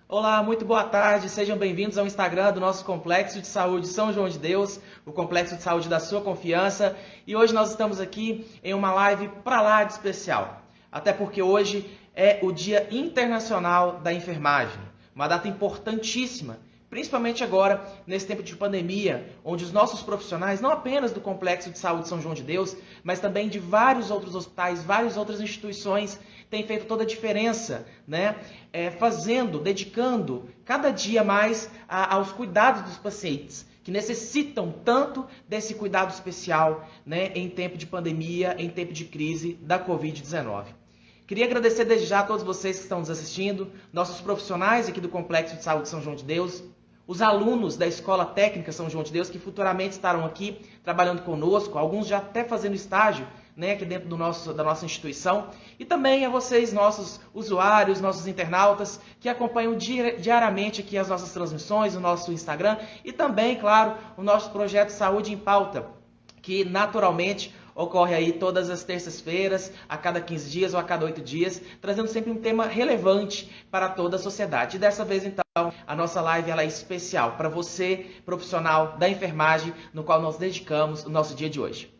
Olá, muito boa tarde, sejam bem-vindos ao Instagram do nosso Complexo de Saúde São João de Deus, o Complexo de Saúde da sua confiança. E hoje nós estamos aqui em uma live pra lá de especial, até porque hoje é o Dia Internacional da Enfermagem, uma data importantíssima, principalmente agora, nesse tempo de pandemia, onde os nossos profissionais, não apenas do Complexo de Saúde São João de Deus, mas também de vários outros hospitais, várias outras instituições, têm feito toda a diferença, né? Dedicando cada dia mais aos cuidados dos pacientes, que necessitam tanto desse cuidado especial, né, em tempo de pandemia, em tempo de crise da Covid-19. Queria agradecer desde já a todos vocês que estão nos assistindo, nossos profissionais aqui do Complexo de Saúde São João de Deus, os alunos da Escola Técnica São João de Deus, que futuramente estarão aqui trabalhando conosco, alguns já até fazendo estágio, né, aqui dentro da nossa instituição, e também a vocês, nossos usuários, nossos internautas, que acompanham diariamente aqui as nossas transmissões, o nosso Instagram, e também, claro, o nosso projeto Saúde em Pauta, que naturalmente ocorre aí todas as terças-feiras, a cada 15 dias ou a cada 8 dias, trazendo sempre um tema relevante para toda a sociedade. E dessa vez, então, a nossa live ela é especial para você, profissional da enfermagem, no qual nós dedicamos o nosso dia de hoje.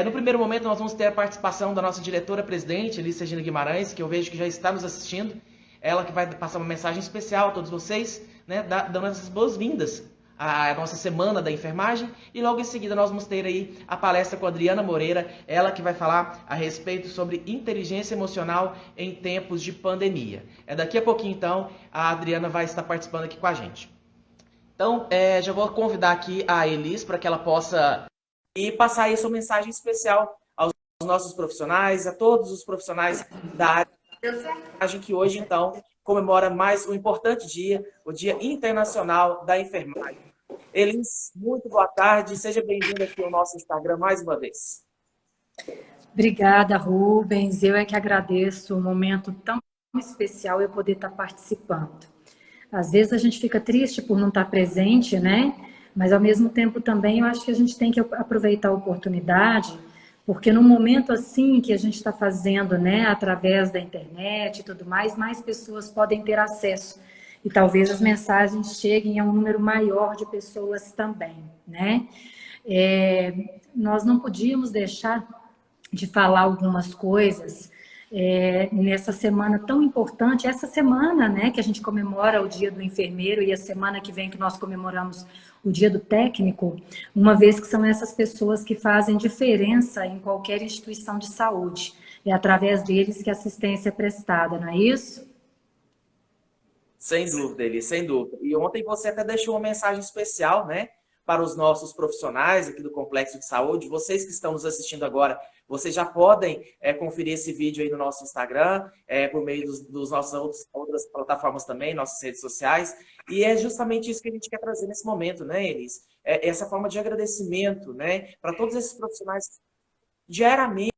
No primeiro momento, nós vamos ter a participação da nossa diretora-presidente, Elis Regina Guimarães, que eu vejo que já está nos assistindo. Ela que vai passar uma mensagem especial a todos vocês, né, dando essas boas-vindas à nossa Semana da Enfermagem. E logo em seguida nós vamos ter aí a palestra com a Adriana Moreira, ela que vai falar a respeito sobre inteligência emocional em tempos de pandemia. Daqui a pouquinho, então, a Adriana vai estar participando aqui com a gente. Então, já vou convidar aqui a Elis para que ela possa e passar aí sua mensagem especial aos nossos profissionais, a todos os profissionais da área de enfermagem, que hoje, então, comemora mais um importante dia, o Dia Internacional da Enfermagem. Elis, muito boa tarde, seja bem-vinda aqui ao nosso Instagram mais uma vez. Obrigada, Rubens. Eu é que agradeço um momento tão especial eu poder estar participando. Às vezes a gente fica triste por não estar presente, né? Mas ao mesmo tempo também eu acho que a gente tem que aproveitar a oportunidade, porque no momento assim que a gente está fazendo, né, através da internet e tudo mais, mais pessoas podem ter acesso. E talvez as mensagens cheguem a um número maior de pessoas também, né? Nós não podíamos deixar de falar algumas coisas nessa semana tão importante, essa semana, né, que a gente comemora o Dia do Enfermeiro e a semana que vem que nós comemoramos o Dia do Técnico, uma vez que são essas pessoas que fazem diferença em qualquer instituição de saúde. É através deles que a assistência é prestada, não é isso? Sem dúvida, Eli, sem dúvida. E ontem você até deixou uma mensagem especial, né, para os nossos profissionais aqui do Complexo de Saúde. Vocês que estão nos assistindo agora, vocês já podem conferir esse vídeo aí no nosso Instagram, por meio dos nossos outras plataformas também, nossas redes sociais. E é justamente isso que a gente quer trazer nesse momento, né, Elis? Essa forma de agradecimento, né, para todos esses profissionais diariamente,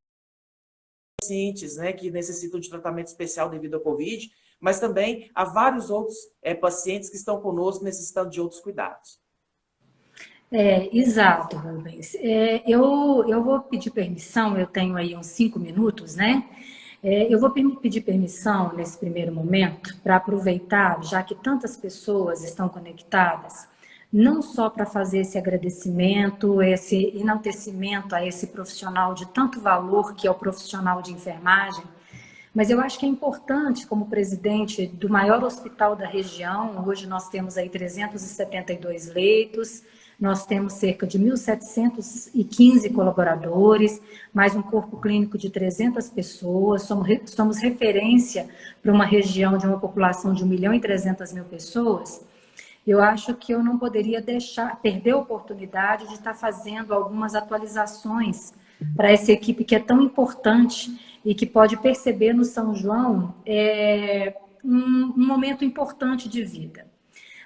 pacientes, né, que necessitam de tratamento especial devido à Covid, mas também há vários outros pacientes que estão conosco necessitando de outros cuidados. Exato, Rubens. Eu vou pedir permissão, eu tenho aí uns 5 minutos, né? Eu vou pedir permissão nesse primeiro momento para aproveitar, já que tantas pessoas estão conectadas, não só para fazer esse agradecimento, esse enaltecimento a esse profissional de tanto valor que é o profissional de enfermagem, mas eu acho que é importante, como presidente do maior hospital da região, hoje nós temos aí 372 leitos, nós temos cerca de 1.715 colaboradores, mais um corpo clínico de 300 pessoas, somos referência para uma região de uma população de 1.300.000 pessoas. Eu acho que eu não poderia perder a oportunidade de estar fazendo algumas atualizações para essa equipe que é tão importante e que pode perceber no São João um momento importante de vida.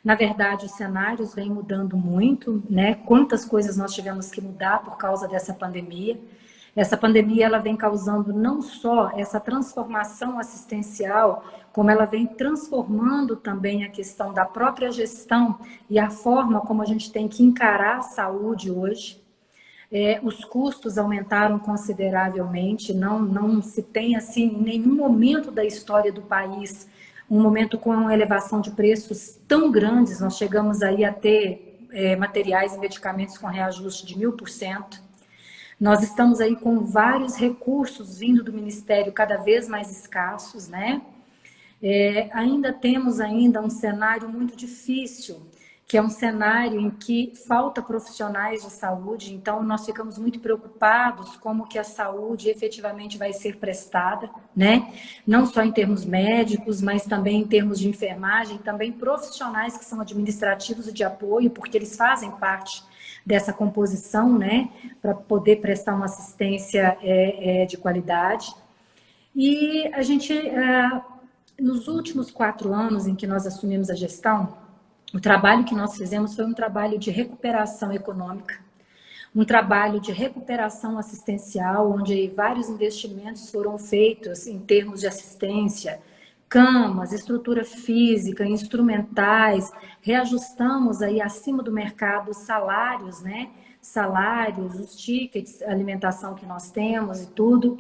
Na verdade, os cenários vêm mudando muito, né? Quantas coisas nós tivemos que mudar por causa dessa pandemia. Essa pandemia ela vem causando não só essa transformação assistencial, como ela vem transformando também a questão da própria gestão e a forma como a gente tem que encarar a saúde hoje. Os custos aumentaram consideravelmente, não se tem assim em nenhum momento da história do país um momento com elevação de preços tão grandes, nós chegamos aí a ter materiais e medicamentos com reajuste de 1000%. Nós estamos aí com vários recursos vindo do Ministério cada vez mais escassos, né? Ainda temos um cenário muito difícil, que é um cenário em que falta profissionais de saúde, então nós ficamos muito preocupados como que a saúde efetivamente vai ser prestada, né? Não só em termos médicos, mas também em termos de enfermagem, também profissionais que são administrativos e de apoio, porque eles fazem parte dessa composição, né? Para poder prestar uma assistência de qualidade. E a gente, nos últimos 4 anos em que nós assumimos a gestão, o trabalho que nós fizemos foi um trabalho de recuperação econômica, um trabalho de recuperação assistencial, onde vários investimentos foram feitos em termos de assistência, camas, estrutura física, instrumentais, reajustamos aí acima do mercado os salários, né? Salários, os tickets, a alimentação que nós temos e tudo.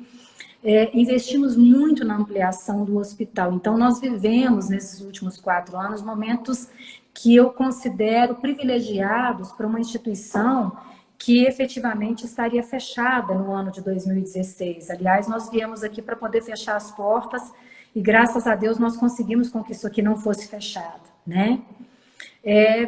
Investimos muito na ampliação do hospital. Então, nós vivemos, nesses últimos 4 anos, momentos que eu considero privilegiados para uma instituição que efetivamente estaria fechada no ano de 2016. Aliás, nós viemos aqui para poder fechar as portas e, graças a Deus, nós conseguimos com que isso aqui não fosse fechado, né?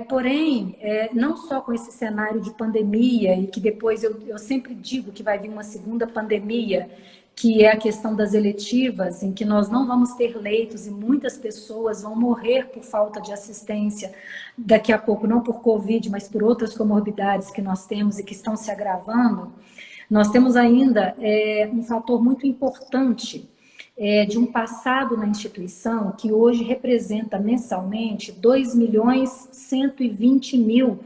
Porém, não só com esse cenário de pandemia, e que depois eu sempre digo que vai vir uma segunda pandemia, que é a questão das eletivas, em que nós não vamos ter leitos e muitas pessoas vão morrer por falta de assistência daqui a pouco, não por Covid, mas por outras comorbidades que nós temos e que estão se agravando. Nós temos ainda um fator muito importante de um passado na instituição que hoje representa mensalmente 2.120.000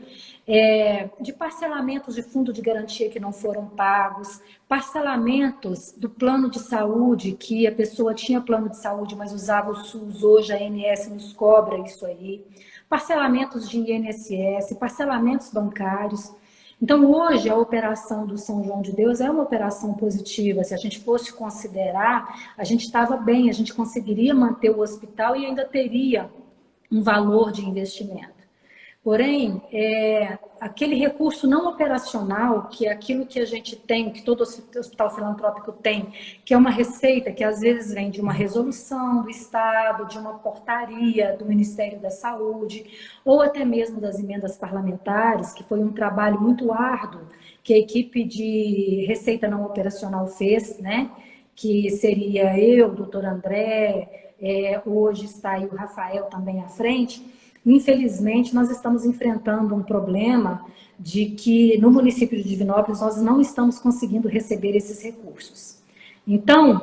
de parcelamentos de fundo de garantia que não foram pagos, parcelamentos do plano de saúde, que a pessoa tinha plano de saúde, mas usava o SUS, hoje a ANS nos cobra isso aí, parcelamentos de INSS, parcelamentos bancários. Então, hoje, a operação do São João de Deus é uma operação positiva. Se a gente fosse considerar, a gente estava bem, a gente conseguiria manter o hospital e ainda teria um valor de investimento. Porém, aquele recurso não operacional, que é aquilo que a gente tem, que todo hospital filantrópico tem, que é uma receita que às vezes vem de uma resolução do Estado, de uma portaria do Ministério da Saúde, ou até mesmo das emendas parlamentares, que foi um trabalho muito árduo que a equipe de receita não operacional fez, né? Que seria eu, o doutor André, hoje está aí o Rafael também à frente. Infelizmente, nós estamos enfrentando um problema de que no município de Divinópolis nós não estamos conseguindo receber esses recursos. Então,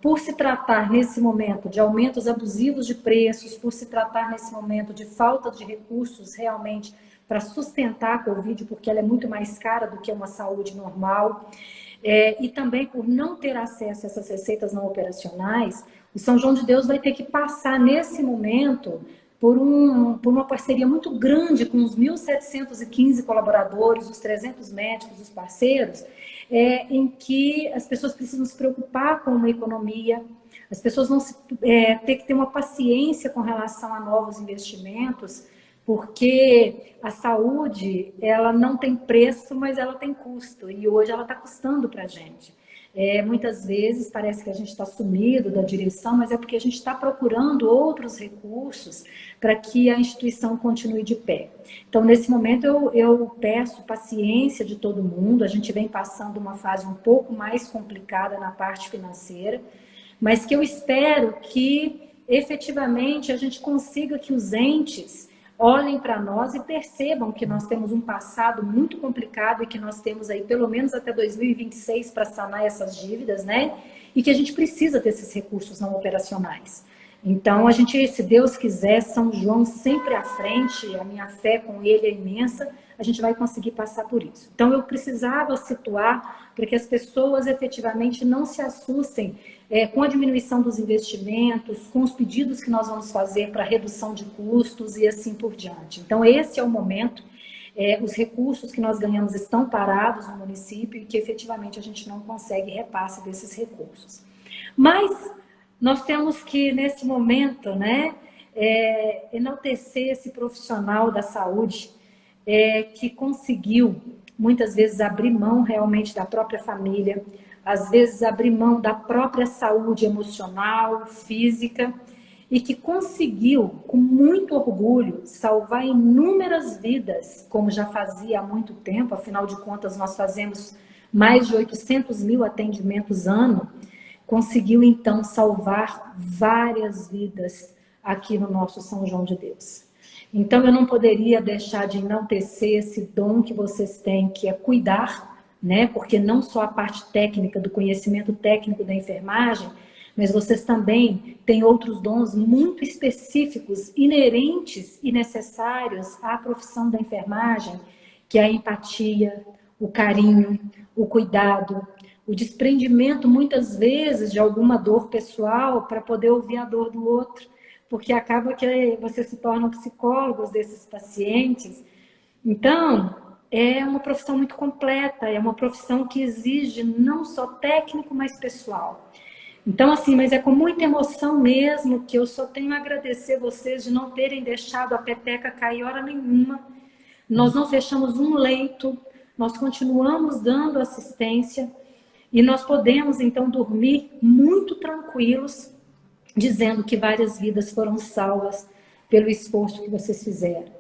por se tratar nesse momento de aumentos abusivos de preços, por se tratar nesse momento de falta de recursos realmente para sustentar a Covid, porque ela é muito mais cara do que uma saúde normal, e também por não ter acesso a essas receitas não operacionais, o São João de Deus vai ter que passar nesse momento por uma parceria muito grande com os 1.715 colaboradores, os 300 médicos, os parceiros, em que as pessoas precisam se preocupar com uma economia, as pessoas vão ter que ter uma paciência com relação a novos investimentos, porque a saúde, ela não tem preço, mas ela tem custo, e hoje ela está custando para a gente. Muitas vezes parece que a gente está sumido da direção, mas é porque a gente está procurando outros recursos para que a instituição continue de pé. Então, nesse momento, eu peço paciência de todo mundo. A gente vem passando uma fase um pouco mais complicada na parte financeira, mas que eu espero que, efetivamente, a gente consiga que os entes olhem para nós e percebam que nós temos um passado muito complicado e que nós temos aí pelo menos até 2026 para sanar essas dívidas, né? E que a gente precisa desses recursos não operacionais. Então, a gente, se Deus quiser, São João sempre à frente, a minha fé com ele é imensa, a gente vai conseguir passar por isso. Então, eu precisava situar para que as pessoas efetivamente não se assustem com a diminuição dos investimentos, com os pedidos que nós vamos fazer para redução de custos e assim por diante. Então, esse é o momento. Os recursos que nós ganhamos estão parados no município e que efetivamente a gente não consegue repasse desses recursos. Mas nós temos que, nesse momento, né, enaltecer esse profissional da saúde que conseguiu, muitas vezes, abrir mão realmente da própria família, às vezes abrir mão da própria saúde emocional, física, e que conseguiu, com muito orgulho, salvar inúmeras vidas, como já fazia há muito tempo, afinal de contas, nós fazemos mais de 800 mil atendimentos ano, conseguiu então salvar várias vidas aqui no nosso São João de Deus. Então eu não poderia deixar de enaltecer esse dom que vocês têm, que é cuidar, né? Porque não só a parte técnica, do conhecimento técnico da enfermagem, mas vocês também têm outros dons muito específicos, inerentes e necessários à profissão da enfermagem, que é a empatia, o carinho, o cuidado, o desprendimento, muitas vezes, de alguma dor pessoal para poder ouvir a dor do outro, porque acaba que você se torna psicólogos desses pacientes. Então, é uma profissão muito completa, é uma profissão que exige não só técnico, mas pessoal. Então, assim, mas é com muita emoção mesmo que eu só tenho a agradecer vocês de não terem deixado a peteca cair hora nenhuma. Nós não fechamos um leito, nós continuamos dando assistência e nós podemos, então, dormir muito tranquilos, dizendo que várias vidas foram salvas pelo esforço que vocês fizeram.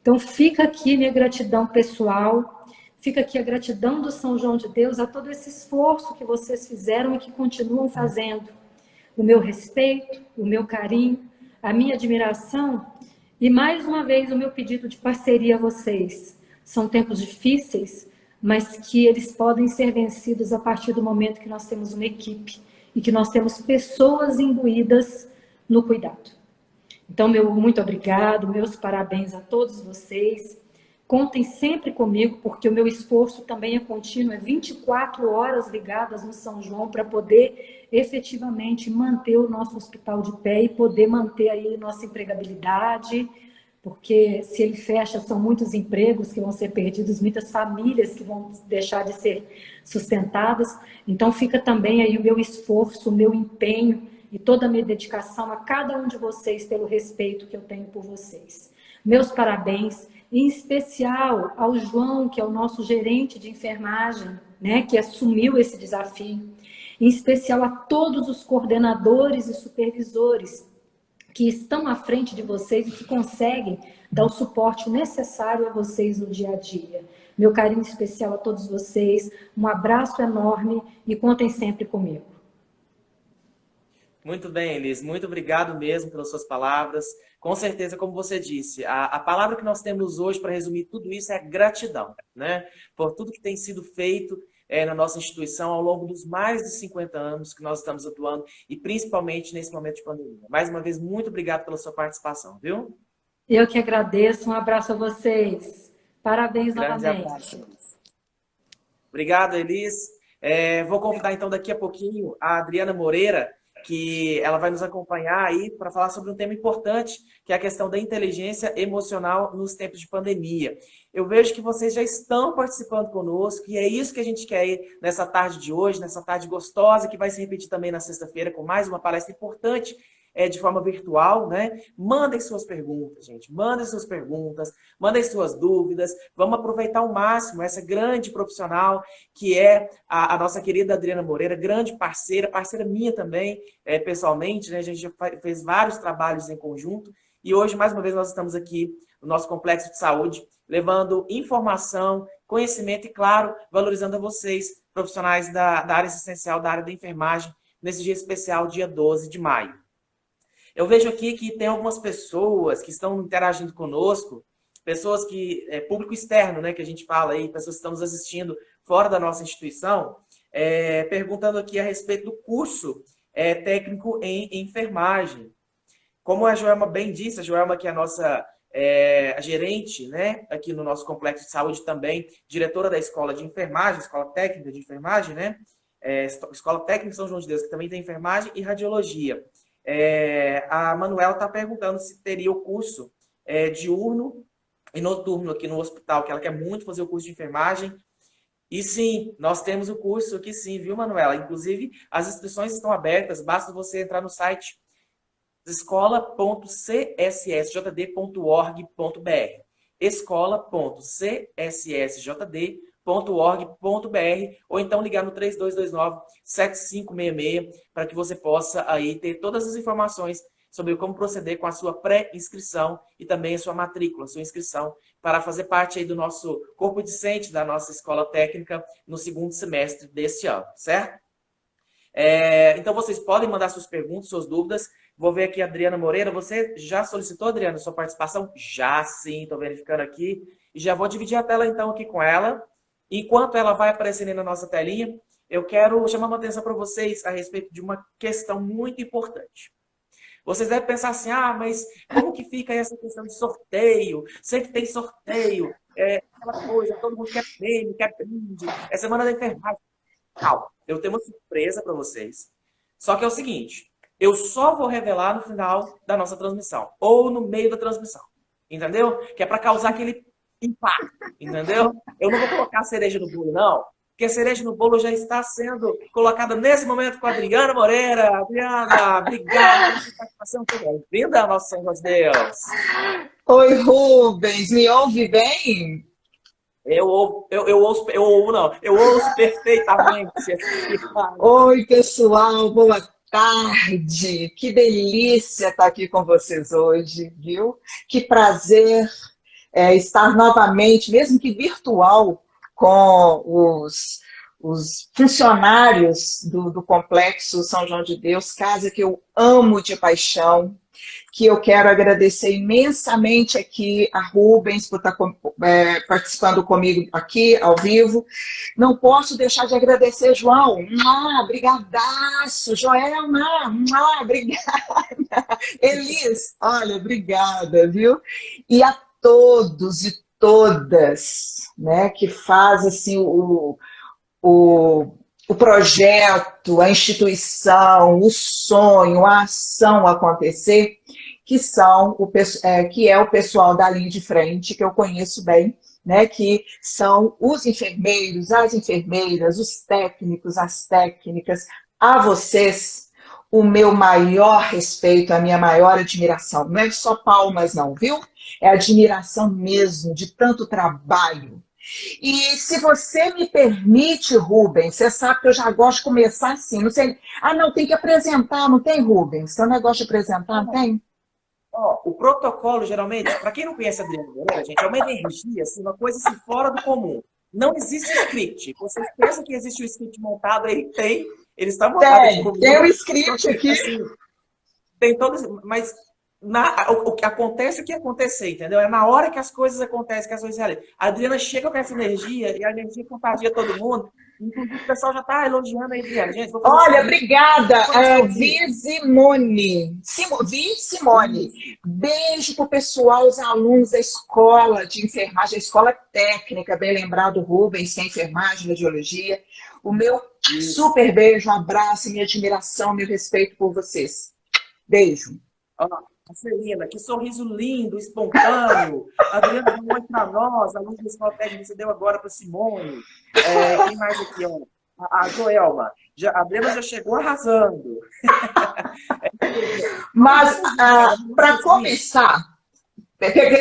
Então, fica aqui minha gratidão pessoal, fica aqui a gratidão do São João de Deus a todo esse esforço que vocês fizeram e que continuam fazendo. O meu respeito, o meu carinho, a minha admiração e, mais uma vez, o meu pedido de parceria a vocês. São tempos difíceis, mas que eles podem ser vencidos a partir do momento que nós temos uma equipe e que nós temos pessoas imbuídas no cuidado. Então, meu muito obrigado, meus parabéns a todos vocês. Contem sempre comigo, porque o meu esforço também é contínuo, é 24 horas ligadas no São João para poder efetivamente manter o nosso hospital de pé e poder manter aí nossa empregabilidade, porque se ele fecha, são muitos empregos que vão ser perdidos, muitas famílias que vão deixar de ser sustentadas. Então, fica também aí o meu esforço, o meu empenho e toda a minha dedicação a cada um de vocês pelo respeito que eu tenho por vocês. Meus parabéns, em especial ao João, que é o nosso gerente de enfermagem, né, que assumiu esse desafio. Em especial a todos os coordenadores e supervisores que estão à frente de vocês e que conseguem dar o suporte necessário a vocês no dia a dia. Meu carinho especial a todos vocês, um abraço enorme e contem sempre comigo. Muito bem, Elis. Muito obrigado mesmo pelas suas palavras. Com certeza, como você disse, a palavra que nós temos hoje para resumir tudo isso é gratidão, né? Por tudo que tem sido feito na nossa instituição ao longo dos mais de 50 anos que nós estamos atuando e principalmente nesse momento de pandemia. Mais uma vez, muito obrigado pela sua participação, viu? Eu que agradeço. Um abraço a vocês. Parabéns Grande novamente. abraço. Obrigado, Elis. Vou convidar então daqui a pouquinho a Adriana Moreira, que ela vai nos acompanhar aí para falar sobre um tema importante, que é a questão da inteligência emocional nos tempos de pandemia. Eu vejo que vocês já estão participando conosco e é isso que a gente quer ir nessa tarde de hoje, nessa tarde gostosa, que vai se repetir também na sexta-feira com mais uma palestra importante de forma virtual, né? Mandem suas perguntas, gente. Mandem suas perguntas, mandem suas dúvidas. Vamos aproveitar ao máximo essa grande profissional que é a nossa querida Adriana Moreira, grande parceira minha também, pessoalmente, né? A gente já fez vários trabalhos em conjunto e hoje, mais uma vez, nós estamos aqui no nosso complexo de saúde, levando informação, conhecimento e, claro, valorizando a vocês, profissionais da área assistencial, da área da enfermagem, nesse dia especial, dia 12 de maio. Eu vejo aqui que tem algumas pessoas que estão interagindo conosco, pessoas que, público externo, né, que a gente fala aí, pessoas que estão nos assistindo fora da nossa instituição, perguntando aqui a respeito do curso técnico em enfermagem. Como a Joelma bem disse, a Joelma que é a nossa a gerente, né, aqui no nosso complexo de saúde também, diretora da escola de enfermagem, escola técnica de enfermagem, né, escola técnica São João de Deus, que também tem enfermagem e radiologia. A Manuela está perguntando se teria o curso diurno e noturno aqui no hospital, que ela quer muito fazer o curso de enfermagem. E sim, nós temos o curso aqui sim, viu, Manuela? Inclusive, as inscrições estão abertas, basta você entrar no site escola.cssjd.org.br. escola.cssjd.org.br ou então ligar no 3229-7566 para que você possa aí ter todas as informações sobre como proceder com a sua pré-inscrição e também a sua matrícula, a sua inscrição, para fazer parte aí do nosso corpo discente da nossa escola técnica no segundo semestre deste ano, certo? Então vocês podem mandar suas perguntas, suas dúvidas. Vou ver aqui a Adriana Moreira. Você já solicitou, Adriana, sua participação? Já sim, estou verificando aqui. E já vou dividir a tela então aqui com ela. Enquanto ela vai aparecendo na nossa telinha, eu quero chamar uma atenção para vocês a respeito de uma questão muito importante. Vocês devem pensar assim, mas como que fica essa questão de sorteio? Sempre tem sorteio, aquela coisa, todo mundo quer prêmio, quer brinde, é semana da enfermagem. Calma, eu tenho uma surpresa para vocês. Só que é o seguinte, eu só vou revelar no final da nossa transmissão, ou no meio da transmissão, entendeu? Que é para causar aquele impacto, entendeu? Eu não vou colocar a cereja no bolo, não, porque a cereja no bolo já está sendo colocada nesse momento com a Adriana Moreira. Adriana, obrigada pela sua participação. Bem-vinda, nosso Senhor de Deus. Oi, Rubens, me ouve bem? Eu ouço perfeitamente. Oi, pessoal, boa tarde. Que delícia estar aqui com vocês hoje, viu? Que prazer estar novamente, mesmo que virtual, com os funcionários do Complexo São João de Deus, casa que eu amo de paixão, que eu quero agradecer imensamente aqui a Rubens por estar participando comigo aqui, ao vivo. Não posso deixar de agradecer, João. Brigadaço. Joelma, obrigada. Elis, olha, obrigada, viu? E a todos e todas, né, que faz assim o projeto, a instituição, o sonho, a ação acontecer, que é o pessoal da linha de frente, que eu conheço bem, né, que são os enfermeiros, as enfermeiras, os técnicos, as técnicas. A vocês, o meu maior respeito, a minha maior admiração. Não é só palmas não, viu? É admiração mesmo, de tanto trabalho. E se você me permite, Rubens, você sabe que eu já gosto de começar assim, não sei, não, tem que apresentar, não tem, Rubens? Seu negócio de apresentar, não tem? O protocolo, geralmente, para quem não conhece a Adriana Moreira, gente, é uma energia, assim, uma coisa assim, fora do comum. Não existe script. Vocês pensam que existe um script montado aí? Tem. Eles estão montados. Tem um script aqui. Assim, tem todos, mas o que acontece, o que acontecer, entendeu? É na hora que as coisas acontecem, que as coisas realizam. A Adriana chega com essa energia e a energia contagia todo mundo. Inclusive, o pessoal já está elogiando a Adriana. Gente, olha, obrigada, Simone. Beijo para o pessoal, os alunos da escola de enfermagem, a escola técnica, bem lembrado, Rubens, que é enfermagem, radiologia. O meu super beijo, um abraço, minha admiração, meu respeito por vocês. Beijo. A Celina, que sorriso lindo, espontâneo. A Adriana deu um oi para nós, a luz da escola técnica você deu agora para Simone. Quem mais aqui? Ó? A Joelma. A Adriana já chegou arrasando. Mas, para começar,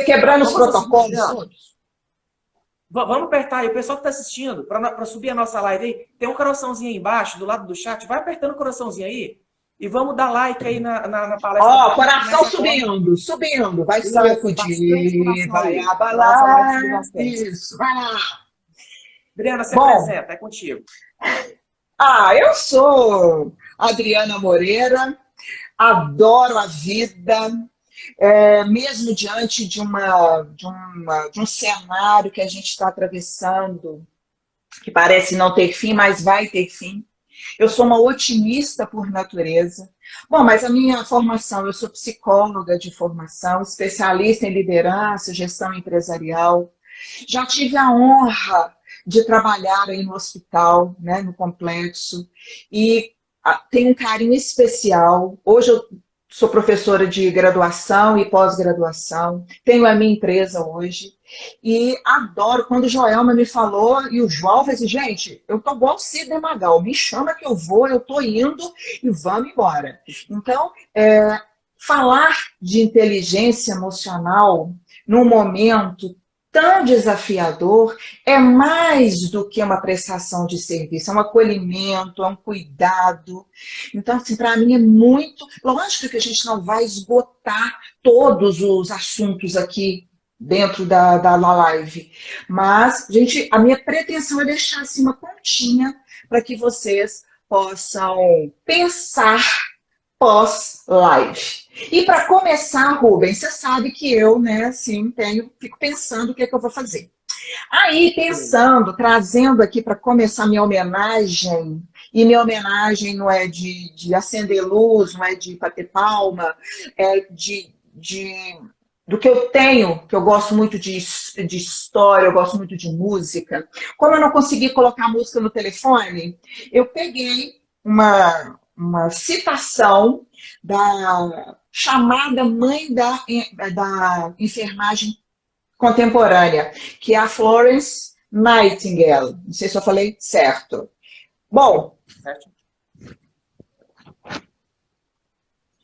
quebrando os protocolos todos. Vamos apertar aí. O pessoal que está assistindo, para subir a nossa live aí, tem um coraçãozinho aí embaixo, do lado do chat. Vai apertando o coraçãozinho aí. E vamos dar like aí na palestra. Coração subindo. Vai sacudir, vai abalar. Isso, vai lá. Adriana, se apresenta, é contigo. Eu sou Adriana Moreira, adoro a vida, mesmo diante de um cenário que a gente está atravessando, que parece não ter fim, mas vai ter fim. Eu sou uma otimista por natureza. Bom, mas a minha formação, eu sou psicóloga de formação, especialista em liderança, gestão empresarial. Já tive a honra de trabalhar aí no hospital, né, no complexo, e tenho um carinho especial. Hoje eu sou professora de graduação e pós-graduação, tenho a minha empresa hoje, E adoro, quando o Joelma me falou, e o João falou assim, gente, eu tô igual o Sidney Magal, me chama que eu vou, eu tô indo e vamos embora. Então, falar de inteligência emocional num momento tão desafiador é mais do que uma prestação de serviço, é um acolhimento, é um cuidado. Então, assim, para mim é muito... Lógico que a gente não vai esgotar todos os assuntos aqui dentro da live, mas, gente, a minha pretensão é deixar assim, uma pontinha para que vocês possam pensar pós-live. E para começar, Rubens, você sabe que eu, né, assim, fico pensando o que é que eu vou fazer. Aí, pensando, trazendo aqui para começar minha homenagem, e minha homenagem não é de acender luz, não é de bater palma, é do que eu tenho, que eu gosto muito de história, eu gosto muito de música. Como eu não consegui colocar música no telefone, eu peguei uma citação da chamada mãe da enfermagem contemporânea, que é a Florence Nightingale. Não sei se eu falei certo. Bom,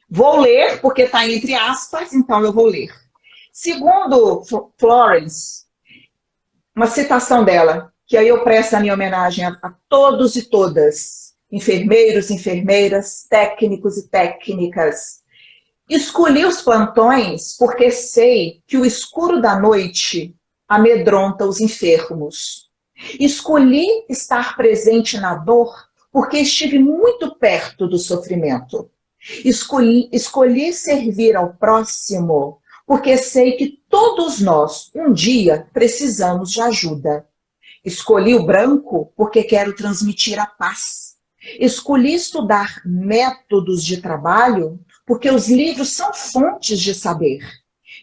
vou ler, porque está entre aspas, então eu vou ler. Segundo Florence, uma citação dela, que aí eu presto a minha homenagem a todos e todas, enfermeiros, enfermeiras, técnicos e técnicas. Escolhi os plantões porque sei que o escuro da noite amedronta os enfermos. Escolhi estar presente na dor porque estive muito perto do sofrimento. Escolhi servir ao próximo porque sei que todos nós, um dia, precisamos de ajuda. Escolhi o branco porque quero transmitir a paz. Escolhi estudar métodos de trabalho porque os livros são fontes de saber.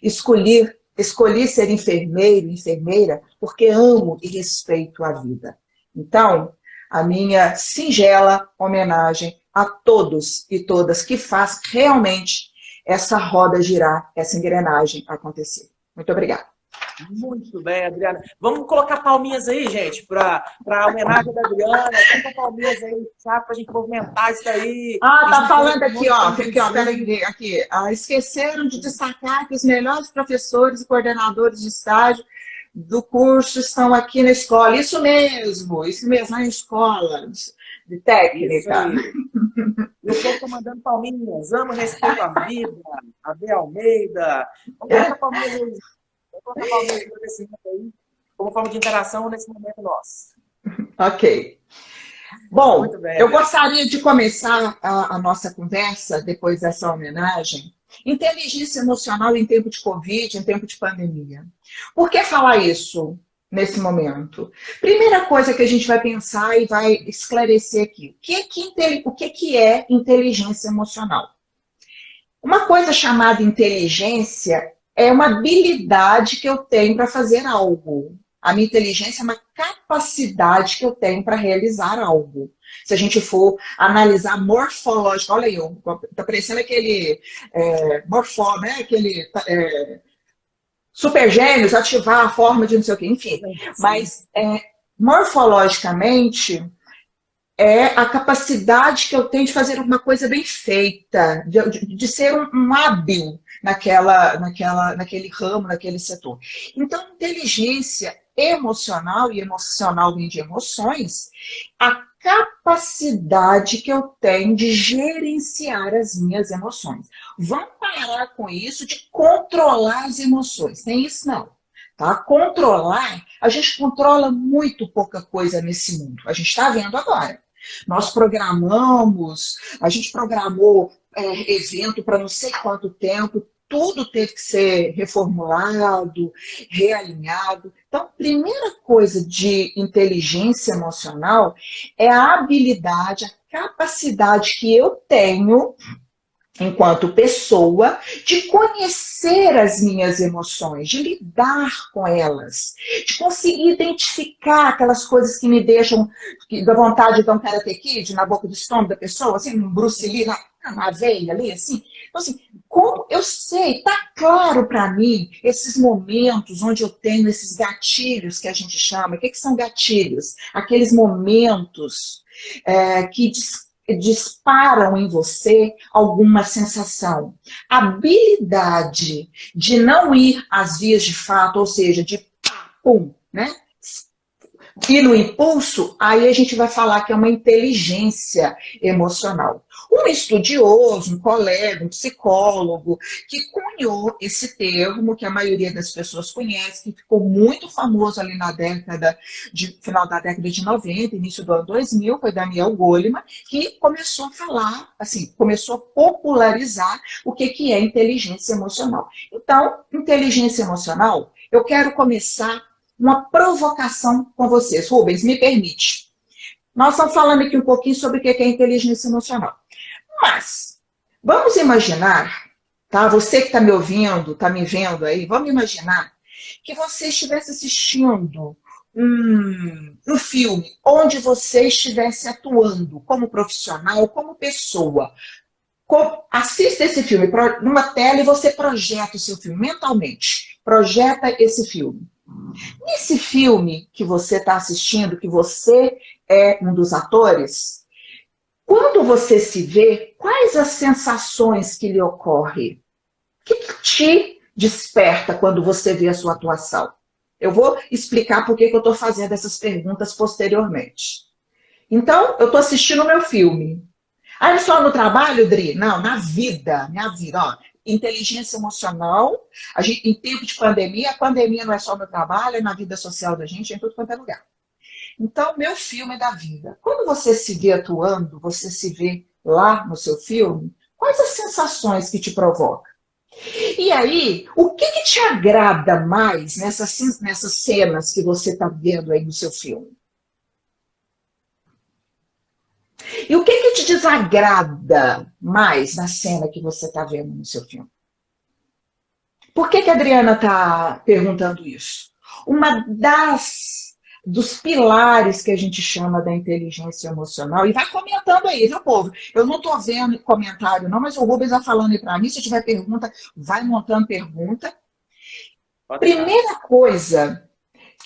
Escolhi ser enfermeiro, enfermeira, porque amo e respeito a vida. Então, a minha singela homenagem a todos e todas que faz realmente essa roda girar, essa engrenagem acontecer. Muito obrigada. Muito bem, Adriana. Vamos colocar palminhas aí, gente, para a homenagem da Adriana. Coloca palminhas aí, sabe, para a gente movimentar isso aí. Tá falando aqui, ó. Peraí, aqui. Esqueceram de destacar que os melhores professores e coordenadores de estágio do curso estão aqui na escola. Isso mesmo, na escola de técnica. Eu estou mandando palminhas. Amo, respeito a vida. A B. Almeida. Vamos colocar palminhas aí. Vou colocar palminhas de agradecimento aí, como forma de interação nesse momento nosso. Ok. Bom, eu gostaria de começar a nossa conversa, depois dessa homenagem, inteligência emocional em tempo de Covid, em tempo de pandemia. Por que falar isso nesse momento? Primeira coisa que a gente vai pensar e vai esclarecer aqui. O que é inteligência emocional? Uma coisa chamada inteligência é uma habilidade que eu tenho para fazer algo. A minha inteligência é uma capacidade que eu tenho para realizar algo. Se a gente for analisar morfológico, olha aí, tá parecendo aquele né? Aquele super gêmeos, ativar a forma de não sei o quê, enfim. Mas morfologicamente é a capacidade que eu tenho de fazer uma coisa bem feita, de ser um hábil naquele ramo, naquele setor. Então, inteligência emocional, e emocional vem de emoções, a capacidade que eu tenho de gerenciar as minhas emoções. Vamos parar com isso de controlar as emoções. Tem isso não. Tá? Controlar, a gente controla muito pouca coisa nesse mundo. A gente está vendo agora. A gente programou evento para não sei quanto tempo, tudo teve que ser reformulado, realinhado. Então, primeira coisa de inteligência emocional é a habilidade, a capacidade que eu tenho, enquanto pessoa, de conhecer as minhas emoções, de lidar com elas, de conseguir identificar aquelas coisas que me deixam, que dá vontade de dar um Karate Kid na boca do estômago da pessoa, assim, um Bruce Lee na veia ali, assim, Então, assim, como eu sei, tá claro para mim esses momentos onde eu tenho esses gatilhos que a gente chama. O que são gatilhos? Aqueles momentos que disparam em você alguma sensação. A habilidade de não ir às vias de fato, ou seja, de pum, né? E no impulso, aí a gente vai falar que é uma inteligência emocional. Um estudioso, um colega, um psicólogo, que cunhou esse termo, que a maioria das pessoas conhece, que ficou muito famoso ali na final da década de 90, início do ano 2000, foi Daniel Goleman, que começou a falar, assim, começou a popularizar o que é inteligência emocional. Então, inteligência emocional, eu quero começar uma provocação com vocês. Rubens, me permite. Nós estamos falando aqui um pouquinho sobre o que é inteligência emocional. Mas, vamos imaginar, tá? Você que está me ouvindo, está me vendo aí, vamos imaginar que você estivesse assistindo um filme onde você estivesse atuando como profissional, como pessoa. Assista esse filme numa tela e você projeta o seu filme mentalmente. Projeta esse filme. Nesse filme que você está assistindo, que você é um dos atores, quando você se vê, quais as sensações que lhe ocorrem? O que te desperta quando você vê a sua atuação? Eu vou explicar por que eu estou fazendo essas perguntas posteriormente. Então, eu estou assistindo o meu filme. Aí só no trabalho, Dri? Não, na vida, minha vida, ó. Inteligência emocional, em tempo de pandemia, a pandemia não é só no trabalho, é na vida social da gente, é em tudo quanto é lugar. Então, meu filme é da vida. Quando você se vê atuando, você se vê lá no seu filme, quais as sensações que te provoca? E aí, o que te agrada mais nessas cenas que você está vendo aí no seu filme? E o que te desagrada mais na cena que você está vendo no seu filme? Por que a Adriana está perguntando isso? Uma dos pilares que a gente chama da inteligência emocional, e vai comentando aí, viu, povo? Eu não estou vendo comentário não, mas o Rubens vai falando aí para mim, se tiver pergunta, vai montando pergunta. Primeira coisa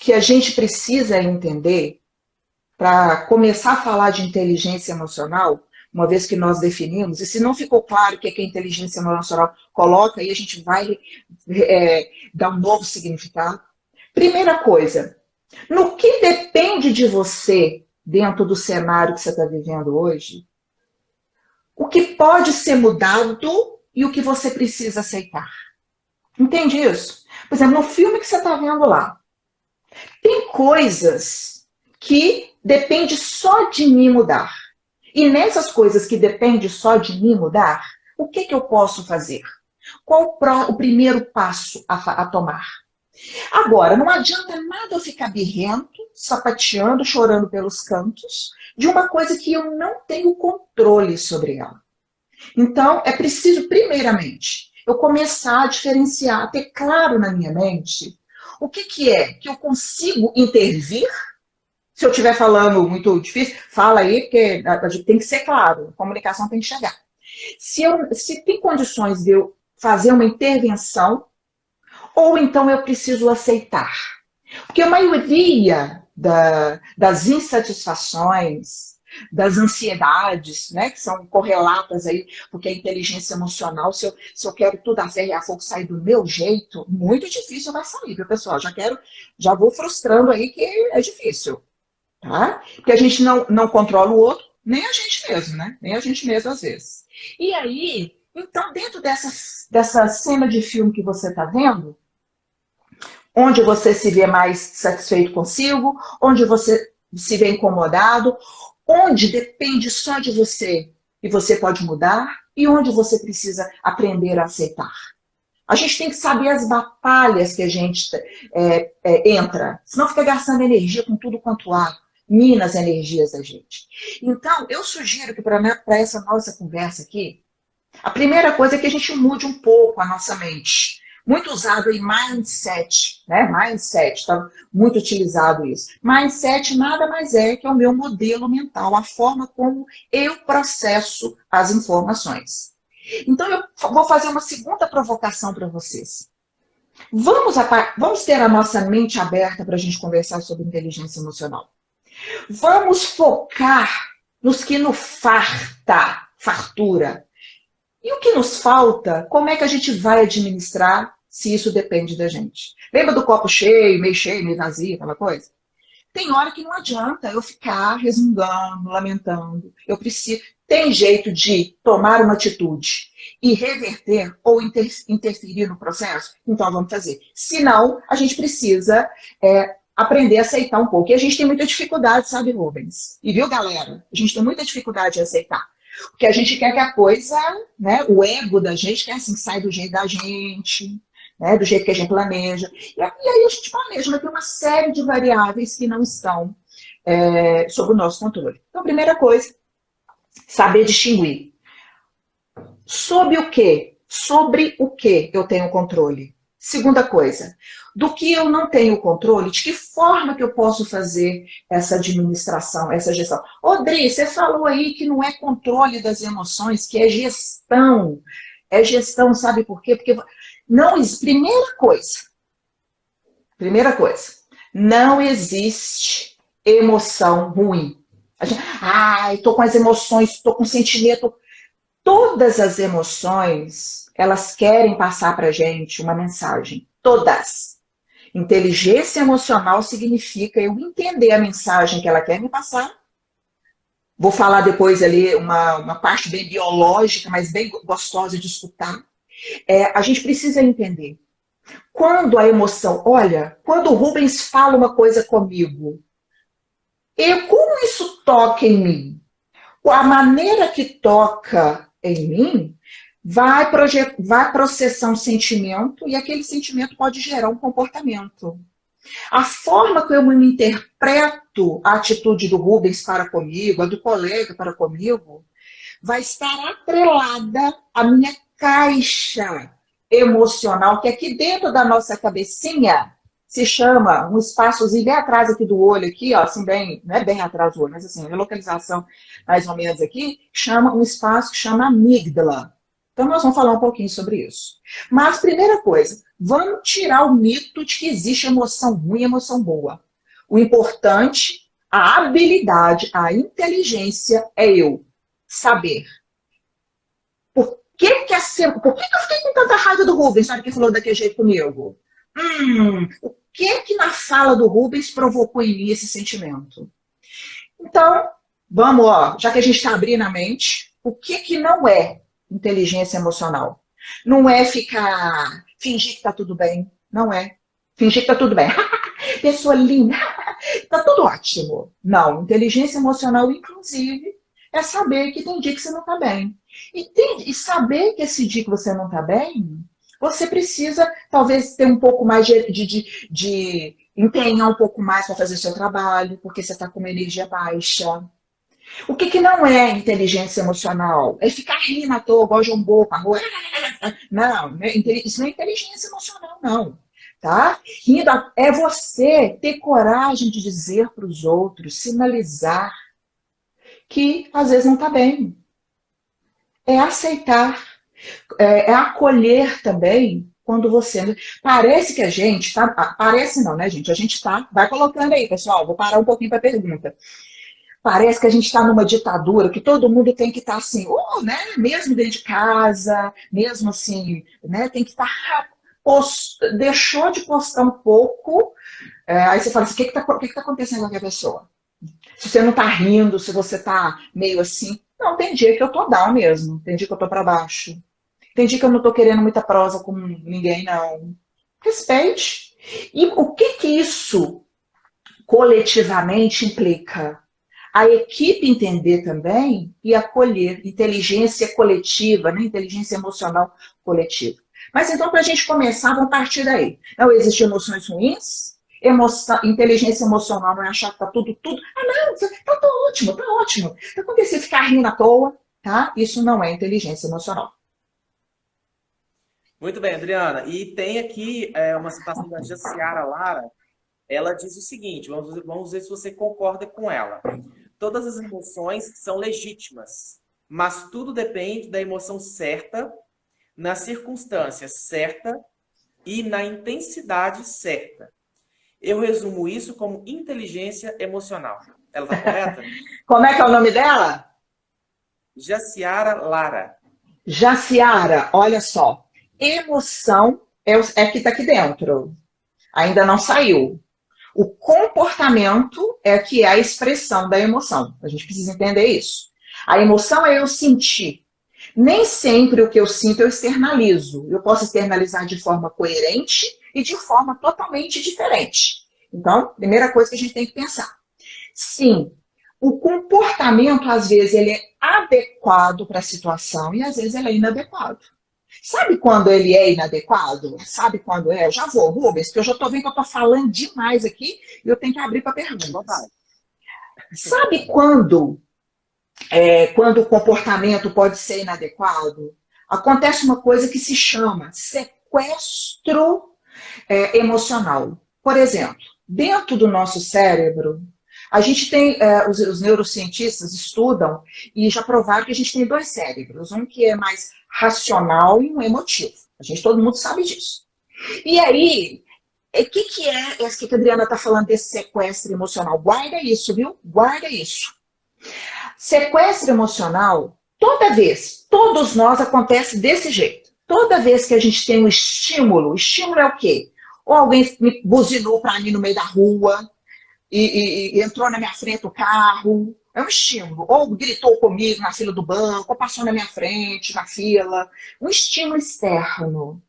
que a gente precisa entender para começar a falar de inteligência emocional, uma vez que nós definimos, e se não ficou claro o que é inteligência emocional, coloca aí, a gente vai dar um novo significado. Primeira coisa, no que depende de você, dentro do cenário que você está vivendo hoje, o que pode ser mudado e o que você precisa aceitar. Entende isso? Por exemplo, no filme que você está vendo lá, tem coisas que depende só de mim mudar. E nessas coisas que depende só de mim mudar, o que eu posso fazer? Qual o primeiro passo a tomar? Agora, não adianta nada eu ficar birrento, sapateando, chorando pelos cantos, de uma coisa que eu não tenho controle sobre ela. Então, é preciso, primeiramente, eu começar a diferenciar, a ter claro na minha mente o que é que eu consigo intervir. Se eu estiver falando muito difícil, fala aí, porque tem que ser claro, a comunicação tem que chegar. Se tem condições de eu fazer uma intervenção, ou então eu preciso aceitar. Porque a maioria das insatisfações, das ansiedades, né, que são correlatas aí, porque a inteligência emocional, se eu quero tudo a ferro e a fogo sair do meu jeito, muito difícil vai sair, viu, pessoal? Já vou frustrando aí que é difícil. Tá? Porque a gente não controla o outro, nem a gente mesmo, né? Nem a gente mesmo às vezes. E aí, então, dentro dessa cena de filme que você está vendo, onde você se vê mais satisfeito consigo, onde você se vê incomodado, onde depende só de você e você pode mudar, e onde você precisa aprender a aceitar. A gente tem que saber as batalhas que a gente entra, senão fica gastando energia com tudo quanto há. Mina as energias da gente. Então, eu sugiro que para essa nossa conversa aqui, a primeira coisa é que a gente mude um pouco a nossa mente. Muito usado em mindset, né? Mindset, está muito utilizado isso. Mindset nada mais é que o meu modelo mental, a forma como eu processo as informações. Então, eu vou fazer uma segunda provocação para vocês. Vamos ter a nossa mente aberta para a gente conversar sobre inteligência emocional. Vamos focar nos que nos fartura. E o que nos falta, como é que a gente vai administrar se isso depende da gente? Lembra do copo cheio, meio vazio, aquela coisa? Tem hora que não adianta eu ficar resmungando, lamentando. Eu preciso. Tem jeito de tomar uma atitude e reverter ou interferir no processo? Então vamos fazer. Se não, a gente precisa aprender a aceitar um pouco. E a gente tem muita dificuldade, sabe, Rubens? E viu, galera? A gente tem muita dificuldade em aceitar. Porque a gente quer que a coisa, né, o ego da gente quer assim, sai do jeito da gente, né, do jeito que a gente planeja. E aí a gente planeja, mas tem uma série de variáveis que não estão sob o nosso controle. Então, a primeira coisa, saber distinguir. Sobre o quê? Sobre o que eu tenho controle? Segunda coisa, do que eu não tenho controle, de que forma que eu posso fazer essa administração, essa gestão? Dri, você falou aí que não é controle das emoções, que é gestão. É gestão, sabe por quê? Porque não, primeira coisa, não existe emoção ruim. Estou com as emoções, estou com sentimento. Todas as emoções, elas querem passar para a gente uma mensagem. Todas. Inteligência emocional significa eu entender a mensagem que ela quer me passar. Vou falar depois ali uma parte bem biológica, mas bem gostosa de escutar. A gente precisa entender. Quando a emoção... Olha, quando o Rubens fala uma coisa comigo, como isso toca em mim? A maneira que toca em mim vai processar um sentimento e aquele sentimento pode gerar um comportamento. A forma que eu me interpreto a atitude do Rubens para comigo, a do colega para comigo, vai estar atrelada à minha caixa emocional, que aqui dentro da nossa cabecinha se chama um espaçozinho bem atrás aqui do olho, aqui, ó, assim, bem, não é bem atrás do olho, mas assim, a localização mais ou menos aqui, chama um espaço que chama amígdala. Então, nós vamos falar um pouquinho sobre isso. Mas, primeira coisa, vamos tirar o mito de que existe emoção ruim e emoção boa. O importante, a habilidade, a inteligência é eu saber. Por que eu fiquei com tanta raiva do Rubens, sabe, que falou daquele jeito comigo? O que na fala do Rubens provocou em mim esse sentimento? Então, vamos, já que a gente está abrindo a mente, o que não é inteligência emocional? Não é fingir que está tudo bem. Não é. Fingir que está tudo bem. Pessoa linda. Está tudo ótimo. Não. Inteligência emocional, inclusive, é saber que tem dia que você não está bem. E saber que esse dia que você não está bem, você precisa, talvez, ter um pouco mais de empenhar um pouco mais para fazer seu trabalho, porque você está com uma energia baixa. O que não é inteligência emocional? É ficar rindo à toa, igual João Boca. Não, isso não é inteligência emocional, não. Tá? Rindo é você ter coragem de dizer para os outros, sinalizar que às vezes não está bem. É aceitar, é acolher também quando você... Parece que a gente tá... Parece não, né, gente? A gente tá... Vai colocando aí, pessoal. Vou parar um pouquinho para a pergunta. Parece que a gente está numa ditadura, que todo mundo tem que estar assim, né? Mesmo dentro de casa, mesmo assim, né? Tem que estar... Deixou de postar um pouco, aí você fala assim, o que está acontecendo com a pessoa? Se você não está rindo, se você está meio assim... Não, tem dia que eu tô down mesmo, tem dia que eu tô para baixo. Tem dia que eu não tô querendo muita prosa com ninguém, não. Respeite. E o que isso coletivamente implica? A equipe entender também e acolher inteligência coletiva, né? Inteligência emocional coletiva. Mas então, para a gente começar, vamos partir daí. Não existem emoções ruins? Inteligência emocional não é achar que tá tudo. Não, tá ótimo, tá ótimo. Tá acontecendo ficar rindo à toa, tá? Isso não é inteligência emocional. Muito bem, Adriana. E tem aqui uma citação da Jaciara Lara. Ela diz o seguinte, vamos ver se você concorda com ela. Todas as emoções são legítimas, mas tudo depende da emoção certa, na circunstância certa e na intensidade certa. Eu resumo isso como inteligência emocional. Ela está correta? Como é que é o nome dela? Jaciara Lara. Jaciara, olha só. Emoção é que está aqui dentro. Ainda não saiu. O comportamento é que é a expressão da emoção. A gente precisa entender isso. A emoção é eu sentir. Nem sempre o que eu sinto eu externalizo. Eu posso externalizar de forma coerente e de forma totalmente diferente. Então, primeira coisa que a gente tem que pensar. Sim, o comportamento, às vezes, ele é adequado para a situação e, às vezes, ele é inadequado. Sabe quando ele é inadequado? Sabe quando é? Eu já vou, Rubens, porque eu já estou vendo que eu estou falando demais aqui e eu tenho que abrir para perguntas. Sabe quando o comportamento pode ser inadequado? Acontece uma coisa que se chama sequestro emocional. Por exemplo, dentro do nosso cérebro, a gente tem, os neurocientistas estudam e já provaram que a gente tem dois cérebros, um que é mais racional e um emotivo. Todo mundo sabe disso. E aí, o que é esse que a Adriana está falando desse sequestro emocional? Guarda isso, viu? Guarda isso. Sequestro emocional, toda vez, todos nós acontece desse jeito. Toda vez que a gente tem um estímulo, estímulo é o quê? Ou alguém me buzinou para mim no meio da rua e entrou na minha frente o carro, é um estímulo. Ou gritou comigo na fila do banco, ou passou na minha frente, na fila. Um estímulo externo.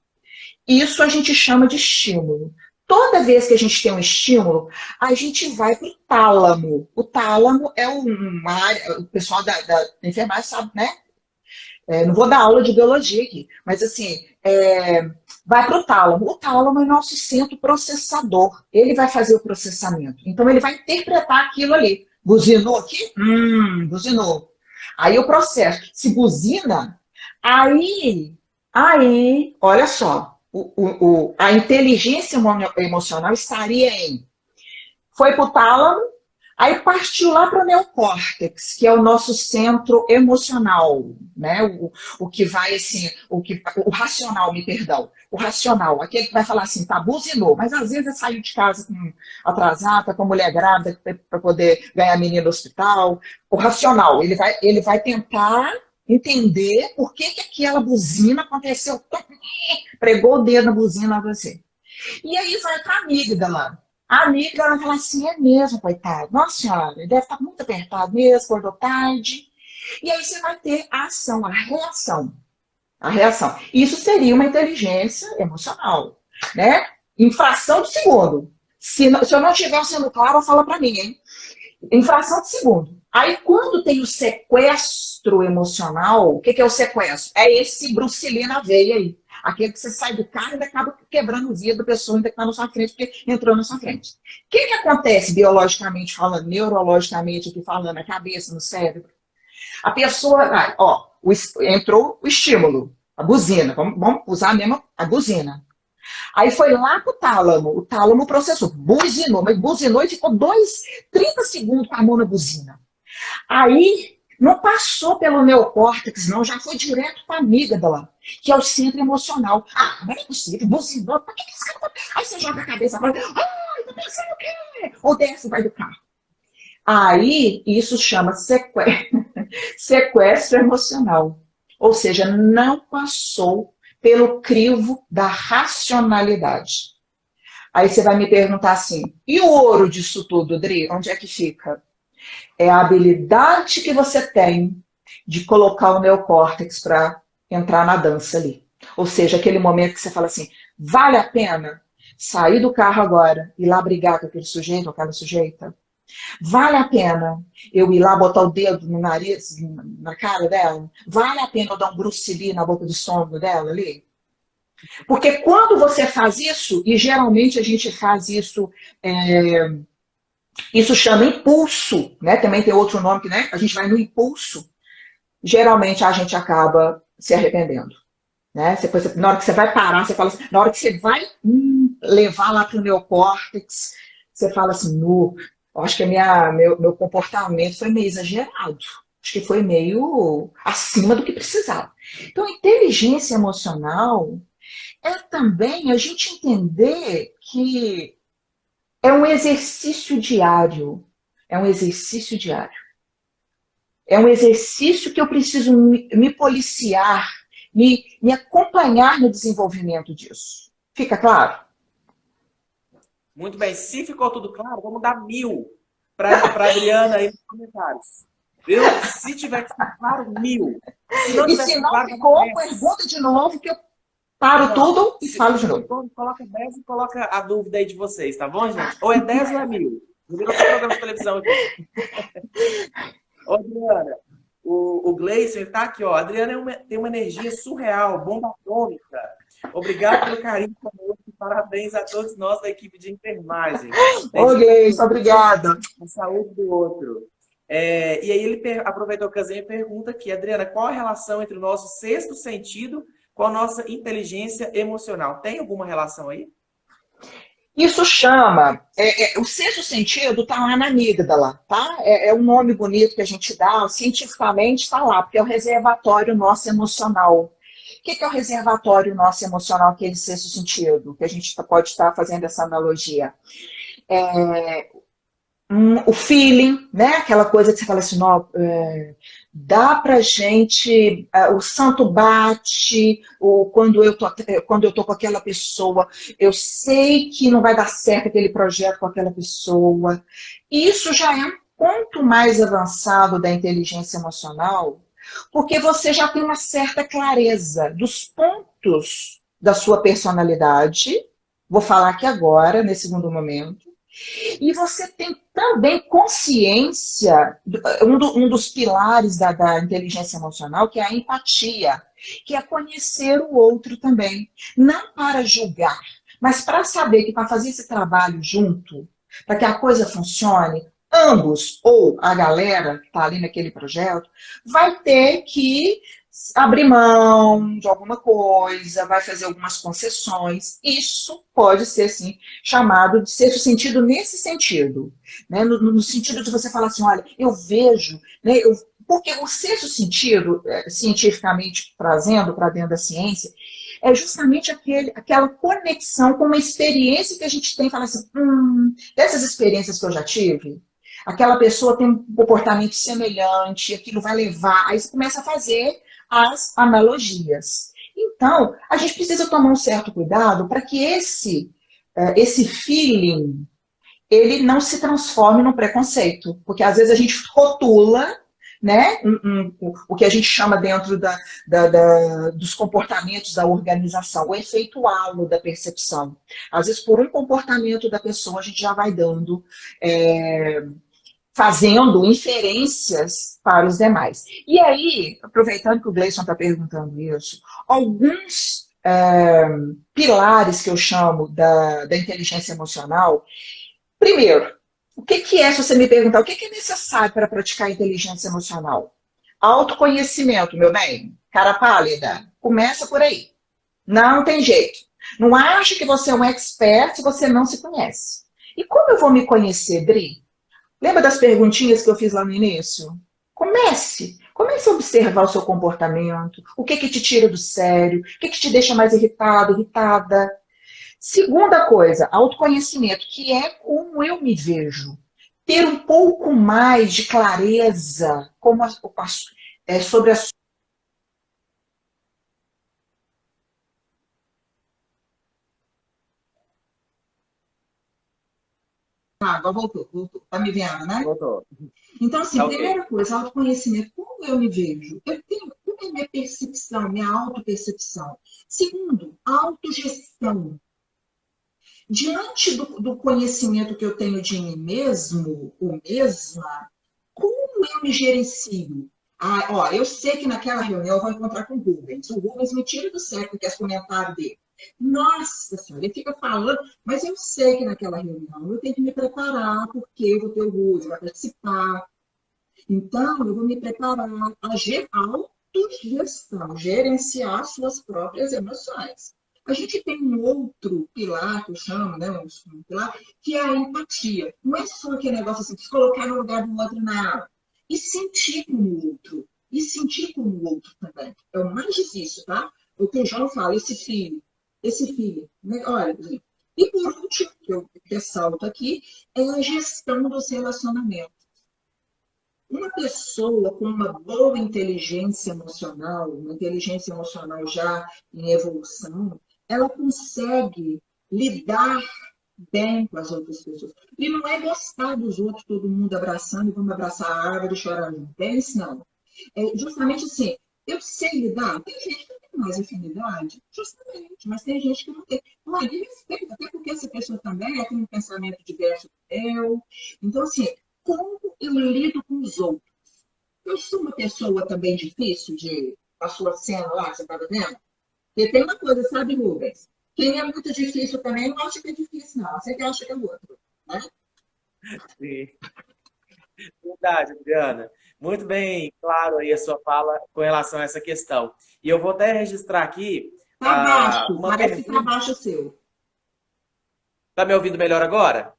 Isso a gente chama de estímulo. Toda vez que a gente tem um estímulo, a gente vai para o tálamo. O tálamo é uma área, o pessoal da enfermagem sabe, né? Não vou dar aula de biologia aqui, mas assim, vai para o tálamo. O tálamo é o nosso centro processador. Ele vai fazer o processamento. Então, ele vai interpretar aquilo ali. Buzinou aqui? Buzinou. Aí o processo. Se buzina, aí, olha só, a inteligência emocional estaria foi para o tálamo, aí partiu lá para o neocórtex, que é o nosso centro emocional, né? O que vai assim, o racional, me perdão. O racional, aquele que vai falar assim, tá, buzinou, mas às vezes saiu de casa atrasado, tá com a mulher grávida para poder ganhar a menina no hospital. O racional, ele vai tentar entender por que aquela buzina aconteceu, pregou o dedo na buzina a você. E aí vai para a amígdala. A amígdala vai falar assim, é mesmo, coitado. Nossa senhora, ele deve estar muito apertado mesmo, acordou tarde. E aí você vai ter a ação, a reação. A reação. Isso seria uma inteligência emocional, né? Em fração de segundo. Se eu não estiver sendo claro, fala para mim, hein? Em fração de segundo. Aí, quando tem o sequestro emocional, o que é o sequestro? É esse Bruce Lee na veia aí. Aquele que você sai do carro e ainda acaba quebrando o vidro da pessoa ainda que está na sua frente, porque entrou na sua frente. O que acontece biologicamente falando, neurologicamente aqui falando, na cabeça, no cérebro? A pessoa vai, entrou o estímulo, a buzina, vamos usar mesmo a buzina. Aí foi lá pro tálamo, o tálamo processou, buzinou, mas buzinou e ficou 30 segundos com a mão na buzina. Aí não passou pelo neocórtex, não, já foi direto para a amígdala, que é o centro emocional. Ah, não é possível, buzinou, por que esse cara tá... Aí você joga a cabeça para tá pensando o quê? Ou desce, vai do carro. Aí isso chama sequestro emocional. Ou seja, não passou pelo crivo da racionalidade. Aí você vai me perguntar assim, e o ouro disso tudo, Dri? Onde é que fica? É a habilidade que você tem de colocar o neocórtex para entrar na dança ali. Ou seja, aquele momento que você fala assim, vale a pena sair do carro agora e ir lá brigar com aquele sujeito ou aquela sujeita? Vale a pena eu ir lá botar o dedo no nariz, na cara dela? Vale a pena eu dar um Bruce Lee na boca do estômago dela ali? Porque quando você faz isso, e geralmente a gente faz isso, isso chama impulso, né? Também tem outro nome que, né? A gente vai no impulso. Geralmente a gente acaba se arrependendo, né? Na hora que você vai parar, você fala assim, na hora que você vai levar lá para o neocórtex, você fala assim, eu acho que meu comportamento foi meio exagerado. Acho que foi meio acima do que precisava. Então, inteligência emocional é também a gente entender que é um exercício diário. É um exercício diário. É um exercício que eu preciso me policiar, me acompanhar no desenvolvimento disso. Fica claro? Muito bem. Se ficou tudo claro, vamos dar 1000 para a Adriana aí nos comentários. Viu? Se tiver que ficar claro, 1000. Se não E tiver se ficado não claro, ficou, 10. pergunta de novo que eu paro Não. tudo e Se falo de novo. coloca 10 e coloca a dúvida aí de vocês, tá bom, gente? Ou é 10 ou é 1000. Virou outro programa de televisão aqui. Ô, Adriana, o Gleison está aqui, ó. A Adriana tem uma energia surreal, bomba atômica. Obrigado pelo carinho conosco e parabéns a todos nós da equipe de enfermagem. Ô, Gleison, obrigada. A saúde do outro. E aí ele aproveita a ocasião e pergunta aqui, Adriana, qual a relação entre o nosso sexto sentido com a nossa inteligência emocional? Tem alguma relação aí? Isso chama, o sexto sentido está lá na amígdala, tá? É um nome bonito que a gente dá, cientificamente está lá, porque é o reservatório nosso emocional. O que é o reservatório nosso emocional, aquele sexto sentido? Que a gente pode estar fazendo essa analogia. O feeling, né? Aquela coisa que você fala assim, não, dá pra gente, o santo bate, quando eu tô com aquela pessoa, eu sei que não vai dar certo aquele projeto com aquela pessoa. Isso já é um ponto mais avançado da inteligência emocional, porque você já tem uma certa clareza dos pontos da sua personalidade. Vou falar aqui agora, nesse segundo momento. E você tem também consciência, um dos pilares da inteligência emocional, que é a empatia, que é conhecer o outro também. Não para julgar, mas para saber que para fazer esse trabalho junto, para que a coisa funcione, ambos, ou a galera que está ali naquele projeto, vai ter que abrir mão de alguma coisa, vai fazer algumas concessões. Isso pode ser, sim, chamado de sexto sentido nesse sentido. Né? No sentido de você falar assim, olha, eu vejo, né, porque o sexto sentido, cientificamente trazendo para dentro da ciência, é justamente aquela conexão com uma experiência que a gente tem, fala assim, dessas experiências que eu já tive, aquela pessoa tem um comportamento semelhante, aquilo vai levar, aí você começa a fazer as analogias. Então, a gente precisa tomar um certo cuidado para que esse feeling ele não se transforme num preconceito, porque às vezes a gente rotula, né, o que a gente chama dentro dos comportamentos da organização, o efeito halo da percepção. Às vezes, por um comportamento da pessoa, a gente já vai dando fazendo inferências para os demais. E aí, aproveitando que o Gleison está perguntando isso, alguns pilares que eu chamo da inteligência emocional. Primeiro, o que é, se você me perguntar, o que é necessário para praticar a inteligência emocional? Autoconhecimento, meu bem, cara pálida, começa por aí. Não tem jeito. Não ache que você é um expert se você não se conhece. E como eu vou me conhecer, Dri? Lembra das perguntinhas que eu fiz lá no início? Comece a observar o seu comportamento, o que te tira do sério, o que te deixa mais irritado, irritada. Segunda coisa, autoconhecimento, que é como eu me vejo. Ter um pouco mais de clareza sobre a agora voltou. Tá me vendo, né? Voltou. Então, assim, Ok. primeira coisa, autoconhecimento. Como eu me vejo? Como é minha percepção, minha autopercepção? Segundo, autogestão. Diante do conhecimento que eu tenho de mim mesmo ou mesma, como eu me gerencio? Eu sei que naquela reunião eu vou encontrar com o Rubens. O Rubens me tira do sério porque é os comentários dele. Nossa Senhora, ele fica falando, mas eu sei que naquela reunião eu tenho que me preparar, porque eu vou ter o Rubens, vai participar. Então, eu vou me preparar a autogestão, gerenciar suas próprias emoções. A gente tem um outro pilar, que eu chamo, né, um pilar, que é a empatia. Não é só aquele negócio assim, de se colocar no lugar do outro, não. e sentir como o outro. E sentir como o outro também. É o mais difícil, tá? O que o João fala, esse filho. Né? Olha, e por último, que eu ressalto aqui, é a gestão dos relacionamentos. Uma pessoa com uma boa inteligência emocional, uma inteligência emocional já em evolução, ela consegue lidar bem com as outras pessoas. E não é gostar dos outros, todo mundo abraçando, e vamos abraçar a árvore e chorar junto. É isso, não. É justamente assim, eu sei lidar. Tem gente que tem mais afinidade, justamente, mas tem gente que não tem. Mas de respeito, até porque essa pessoa também tem um pensamento diverso do meu. Então, assim, como eu lido com os outros? Eu sou uma pessoa também difícil de. A sua cena lá, você estava vendo? Porque tem uma coisa, sabe, Rubens? Quem é muito difícil também não acha que é difícil, não. Você que acha que é outro. Né? Sim, verdade, Adriana. Muito bem, claro aí a sua fala com relação a essa questão. E eu vou até registrar aqui Tá baixo, uma parece que tá pergunta. baixo o seu. Tá me ouvindo melhor agora?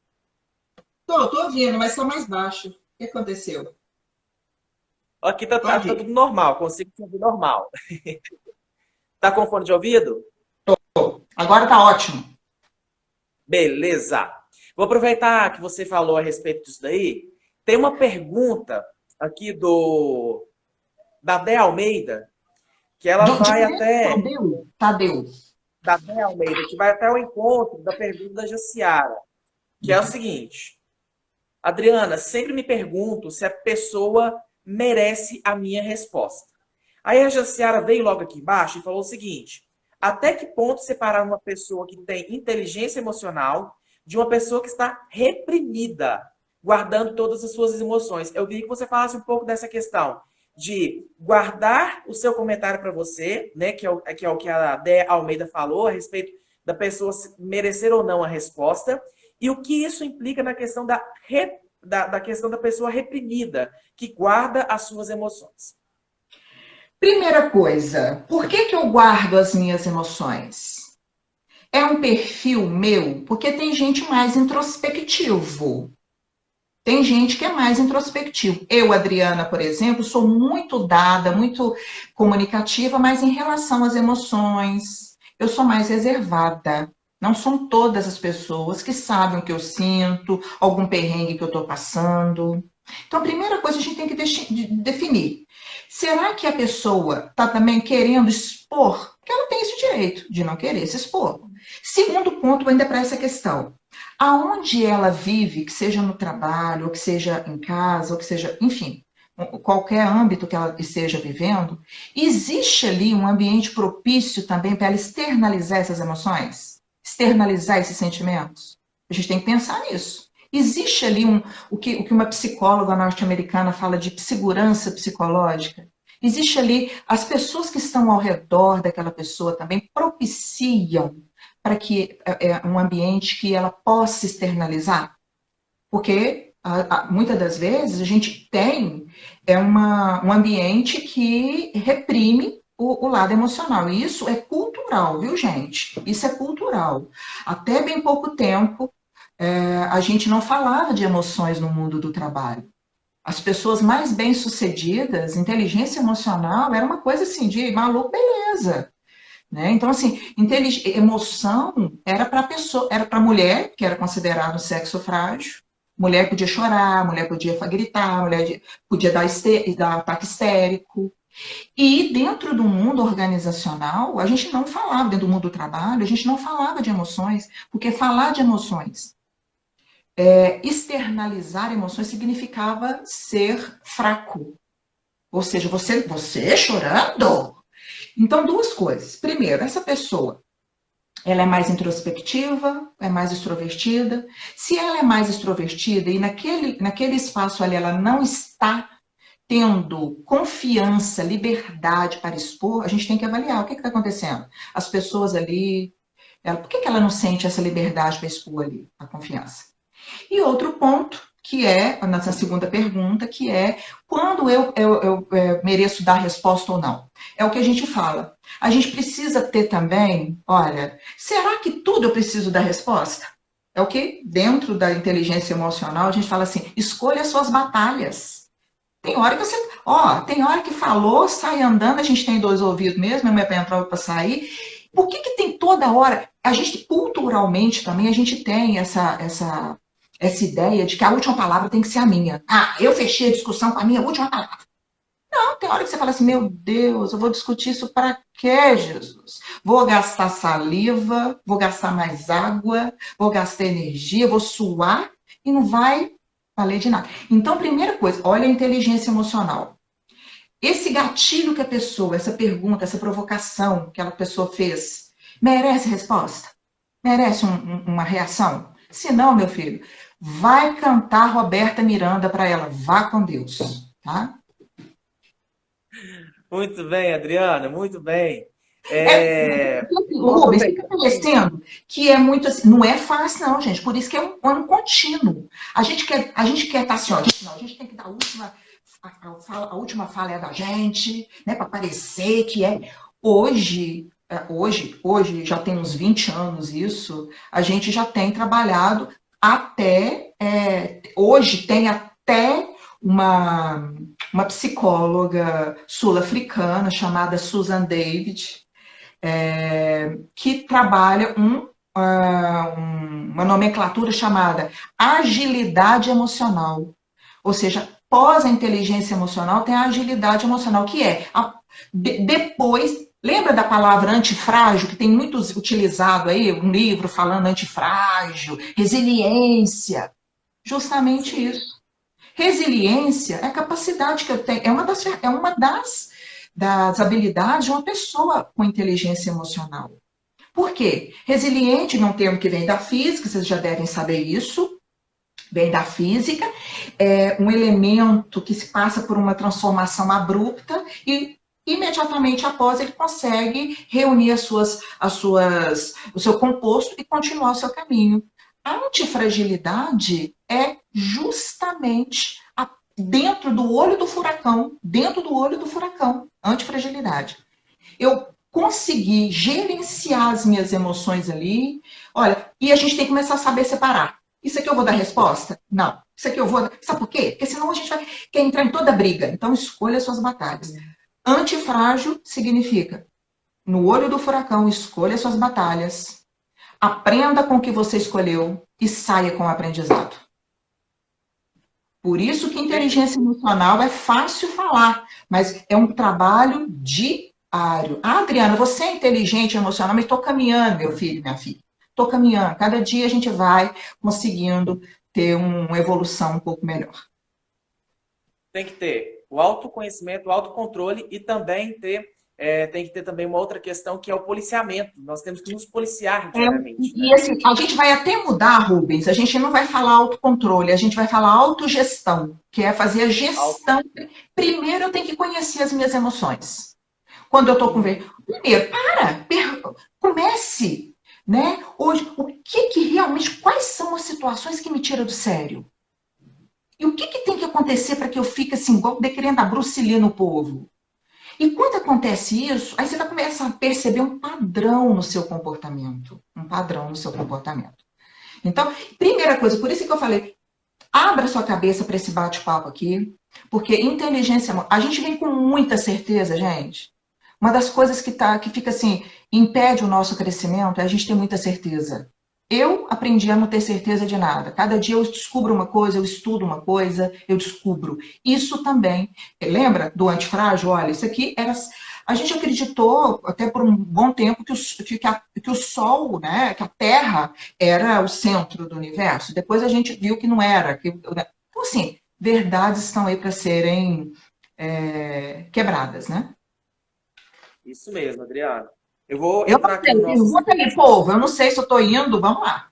Tô ouvindo, mas tá mais baixo. O que aconteceu? Aqui tá Pode tudo ir. normal, consigo te ouvir normal. Tá com fone de ouvido? Agora tá ótimo. Beleza. Vou aproveitar que você falou a respeito disso daí. Tem uma pergunta aqui da Dé Almeida, que ela De vai quem? até Tadeu? Tadeu. da Dé Almeida, que vai até o encontro da pergunta da Jaciara, que é o seguinte: Adriana, sempre me pergunto se a pessoa merece a minha resposta. Aí a Jaciara veio logo aqui embaixo e falou o seguinte: até que ponto separar uma pessoa que tem inteligência emocional de uma pessoa que está reprimida, guardando todas as suas emoções? Eu queria que você falasse um pouco dessa questão de guardar o seu comentário para você, né, que é o que a Dé Almeida falou a respeito da pessoa merecer ou não a resposta, e o que isso implica na questão da questão da pessoa reprimida, que guarda as suas emoções. Primeira coisa, por que eu guardo as minhas emoções? É um perfil meu? Porque tem gente mais introspectivo. Tem gente que é mais introspectivo. Eu, Adriana, por exemplo, sou muito dada, muito comunicativa, mas em relação às emoções, eu sou mais reservada. Não são todas as pessoas que sabem o que eu sinto, algum perrengue que eu estou passando. Então, a primeira coisa a gente tem que definir. Será que a pessoa está também querendo expor? Porque ela tem esse direito de não querer se expor. Segundo ponto, ainda para essa questão. Aonde ela vive, que seja no trabalho, ou que seja em casa, ou que seja, enfim, qualquer âmbito que ela esteja vivendo, existe ali um ambiente propício também para ela externalizar essas emoções, externalizar esses sentimentos. A gente tem que pensar nisso. Existe ali o que uma psicóloga norte-americana fala de segurança psicológica. Existe ali, as pessoas que estão ao redor daquela pessoa também propiciam para que é um ambiente que ela possa externalizar. Porque muitas das vezes a gente tem um ambiente que reprime o lado emocional. E isso é cultural, viu, gente? Isso é cultural. Até bem pouco tempo, a gente não falava de emoções no mundo do trabalho. As pessoas mais bem-sucedidas, inteligência emocional, era uma coisa assim de maluco, beleza. Né? Então, assim, emoção era para pessoa, era para mulher, que era considerado um sexo frágil. Mulher podia chorar, mulher podia gritar, mulher podia dar ataque histérico. E dentro do mundo organizacional, a gente não falava, dentro do mundo do trabalho, a gente não falava de emoções, porque falar de emoções, externalizar emoções significava ser fraco. Ou seja, você chorando? Então, duas coisas. Primeiro, essa pessoa, ela é mais introspectiva, é mais extrovertida. Se ela é mais extrovertida e naquele espaço ali ela não está tendo confiança, liberdade para expor, a gente tem que avaliar o que está acontecendo. As pessoas ali, por que ela não sente essa liberdade para expor ali, a confiança? E outro ponto, que é, nessa segunda pergunta, que é quando eu mereço dar resposta ou não. É o que a gente fala. A gente precisa ter também, olha, será que tudo eu preciso dar resposta? É o que dentro da inteligência emocional a gente fala assim, escolha as suas batalhas. Tem hora que você, ó, tem hora que falou, sai andando, a gente tem dois ouvidos mesmo, uma é para entrar, outra para sair. Por que que tem toda hora? A gente, culturalmente também, a gente tem essa ideia de que a última palavra tem que ser a minha. Ah, eu fechei a discussão com a minha última palavra. Não, tem hora que você fala assim, meu Deus, eu vou discutir isso para quê, Jesus? Vou gastar saliva, vou gastar mais água, vou gastar energia, vou suar e não vai valer de nada. Então, primeira coisa, olha a inteligência emocional. Esse gatilho que a pessoa, essa pergunta, essa provocação que aquela pessoa fez, merece resposta? Merece uma reação? Se não, meu filho, vai cantar Roberta Miranda para ela. Vá com Deus, tá? Muito bem, Adriana, muito bem. Rubens, fica parecendo que é muito assim, não é fácil, não, gente. Por isso que é um ano contínuo. A gente quer estar assim, ó, não, a gente tem que dar a última fala é da gente, né? Para parecer que é. Hoje, já tem uns 20 anos isso, a gente já tem trabalhado até. Hoje tem até uma psicóloga sul-africana chamada Susan David, que trabalha uma nomenclatura chamada agilidade emocional. Ou seja, pós a inteligência emocional tem a agilidade emocional, que é depois. Lembra da palavra antifrágil, que tem muito utilizado aí, um livro falando antifrágil, resiliência? Justamente isso. Resiliência é a capacidade que eu tenho, é uma das habilidades de uma pessoa com inteligência emocional. Por quê? Resiliente é um termo que vem da física, vocês já devem saber isso, vem da física, é um elemento que se passa por uma transformação abrupta e imediatamente após ele consegue reunir o seu composto e continuar o seu caminho. A antifragilidade é justamente dentro do olho do furacão, antifragilidade. Eu consegui gerenciar as minhas emoções ali, olha, e a gente tem que começar a saber separar. Isso aqui eu vou dar resposta? Não. Isso aqui eu vou dar... Sabe por quê? Porque senão a gente quer entrar em toda briga. Então escolha suas batalhas. Antifrágil significa, no olho do furacão, escolha suas batalhas, aprenda com o que você escolheu e saia com o aprendizado. Por isso que inteligência emocional é fácil falar, mas é um trabalho diário. Ah, Adriana, você é inteligente emocionalmente? Estou caminhando, meu filho, minha filha. Estou caminhando. Cada dia a gente vai conseguindo ter uma evolução um pouco melhor. Tem que ter o autoconhecimento, o autocontrole e também tem que ter também uma outra questão que é o policiamento. Nós temos que nos policiar diariamente. E assim, a gente vai até mudar, Rubens, a gente não vai falar autocontrole, a gente vai falar autogestão, que é fazer a gestão. Primeiro eu tenho que conhecer as minhas emoções. Quando eu estou com vergonha, primeiro, comece, né? Hoje, quais são as situações que me tiram do sério? E o que tem que acontecer para que eu fique assim, igual querendo a Bruce Lee no povo? E quando acontece isso, aí você vai começar a perceber um padrão no seu comportamento. Então, primeira coisa, por isso que eu falei, abra sua cabeça para esse bate-papo aqui, porque inteligência, a gente vem com muita certeza, gente. Uma das coisas que fica assim, impede o nosso crescimento é a gente ter muita certeza. Eu aprendi a não ter certeza de nada. Cada dia eu descubro uma coisa, eu estudo uma coisa, eu descubro. Isso também. Lembra do antifrágil? Olha, isso aqui era. A gente acreditou até por um bom tempo que o Sol, né, que a Terra era o centro do universo. Depois a gente viu que não era. Então, assim, verdades estão aí para serem quebradas, né? Isso mesmo, Adriana. Eu vou entrar aqui no nosso... Pergunta aí, povo. Eu não sei se eu estou indo. Vamos lá.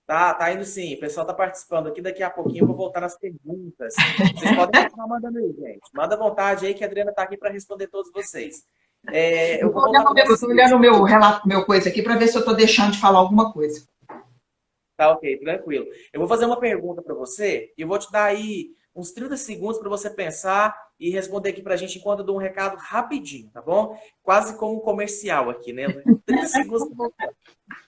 Tá indo sim. O pessoal tá participando aqui. Daqui a pouquinho eu vou voltar nas perguntas. Vocês podem continuar mandando aí, gente. Manda à vontade aí que a Adriana tá aqui para responder todos vocês. Eu vou estou olhando o meu relato, meu coisa aqui, para ver se eu estou deixando de falar alguma coisa. Tá ok, tranquilo. Eu vou fazer uma pergunta para você e eu vou te dar aí uns 30 segundos para você pensar e responder aqui para a gente enquanto eu dou um recado rapidinho, tá bom? Quase como um comercial aqui, né? 30 segundos para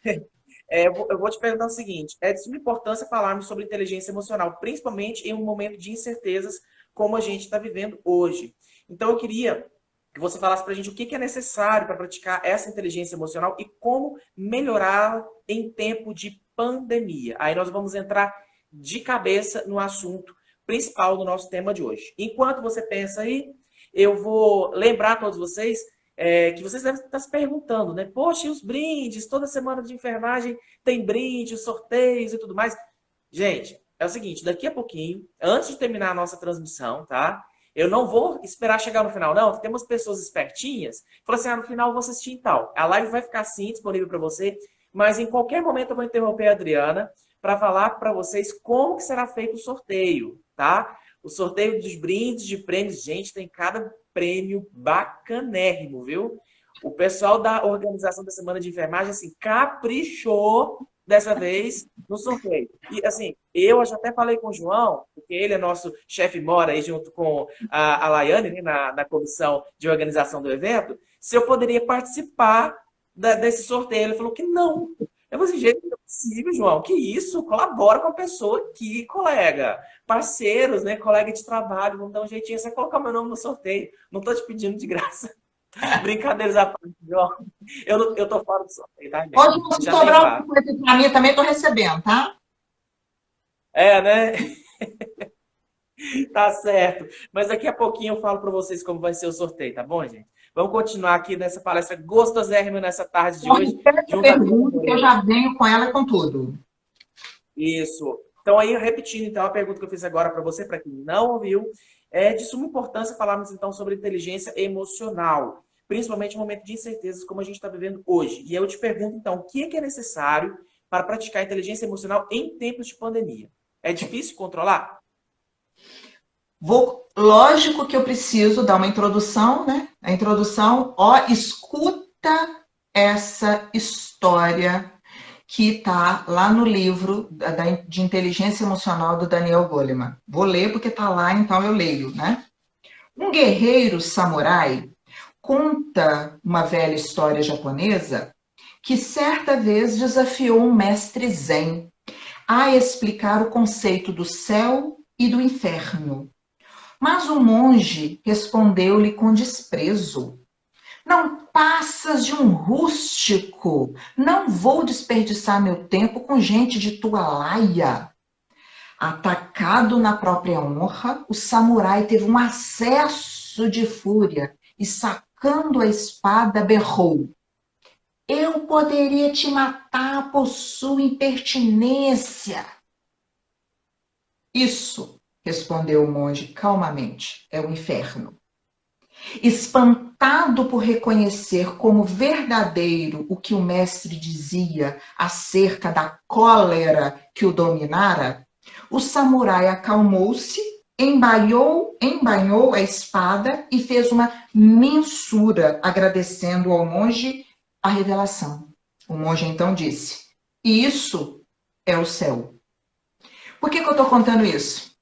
você. Eu vou te perguntar o seguinte: é de suma importância falarmos sobre inteligência emocional, principalmente em um momento de incertezas como a gente está vivendo hoje. Então, eu queria que você falasse para a gente o que é necessário para praticar essa inteligência emocional e como melhorá-la em tempo de pandemia. Aí nós vamos entrar de cabeça no assunto principal do nosso tema de hoje. Enquanto você pensa aí, eu vou lembrar a todos vocês que vocês devem estar se perguntando, né? Poxa, e os brindes? Toda semana de enfermagem tem brinde, sorteios e tudo mais. Gente, é o seguinte, daqui a pouquinho, antes de terminar a nossa transmissão, tá? Eu não vou esperar chegar no final, não. Temos pessoas espertinhas. Falam assim, no final eu vou assistir em tal. A live vai ficar assim, disponível para você, mas em qualquer momento eu vou interromper a Adriana para falar para vocês como que será feito o sorteio, tá? O sorteio dos brindes, de prêmios, gente, tem cada prêmio bacanérrimo, viu? O pessoal da organização da Semana de Enfermagem, assim, caprichou dessa vez no sorteio. E, assim, eu já até falei com o João, porque ele é nosso chefe mora aí junto com a Laiane, né, na comissão de organização do evento, se eu poderia participar desse sorteio. Ele falou que não. Eu falei assim, gente, não é possível, João. Que isso? Colabora com a pessoa aqui, colega. Parceiros, né? Colega de trabalho. Vamos dar um jeitinho. Você colocar meu nome no sorteio. Não tô te pedindo de graça. Brincadeiras à parte, João. Eu tô fora do sorteio, tá, gente? Pode sobrar alguma coisa pra mim, também tô recebendo, tá? É, né? Tá certo. Mas daqui a pouquinho eu falo para vocês como vai ser o sorteio, tá bom, gente? Vamos continuar aqui nessa palestra gostosérrima nessa tarde de hoje. Pergunta que eu já venho com ela com tudo. Isso. Então, aí, repetindo então, a pergunta que eu fiz agora para você, para quem não ouviu, é de suma importância falarmos então sobre inteligência emocional, principalmente no momento de incertezas como a gente está vivendo hoje. E eu te pergunto, então, o que é necessário para praticar inteligência emocional em tempos de pandemia? É difícil controlar? Lógico que eu preciso dar uma introdução, né? A introdução, escuta essa história que está lá no livro de inteligência emocional do Daniel Goleman. Vou ler porque está lá, então eu leio, né? Um guerreiro samurai conta uma velha história japonesa que certa vez desafiou um mestre zen a explicar o conceito do céu e do inferno. Mas o monge respondeu-lhe com desprezo. Não passas de um rústico. Não vou desperdiçar meu tempo com gente de tua laia. Atacado na própria honra, o samurai teve um acesso de fúria e, sacando a espada, berrou. Eu poderia te matar por sua impertinência. Isso, respondeu o monge calmamente, é o inferno. Espantado por reconhecer como verdadeiro o que o mestre dizia acerca da cólera que o dominara, o samurai acalmou-se, embainhou a espada e fez uma mensura agradecendo ao monge a revelação. O monge então disse, isso é o céu. Por que eu estou contando isso?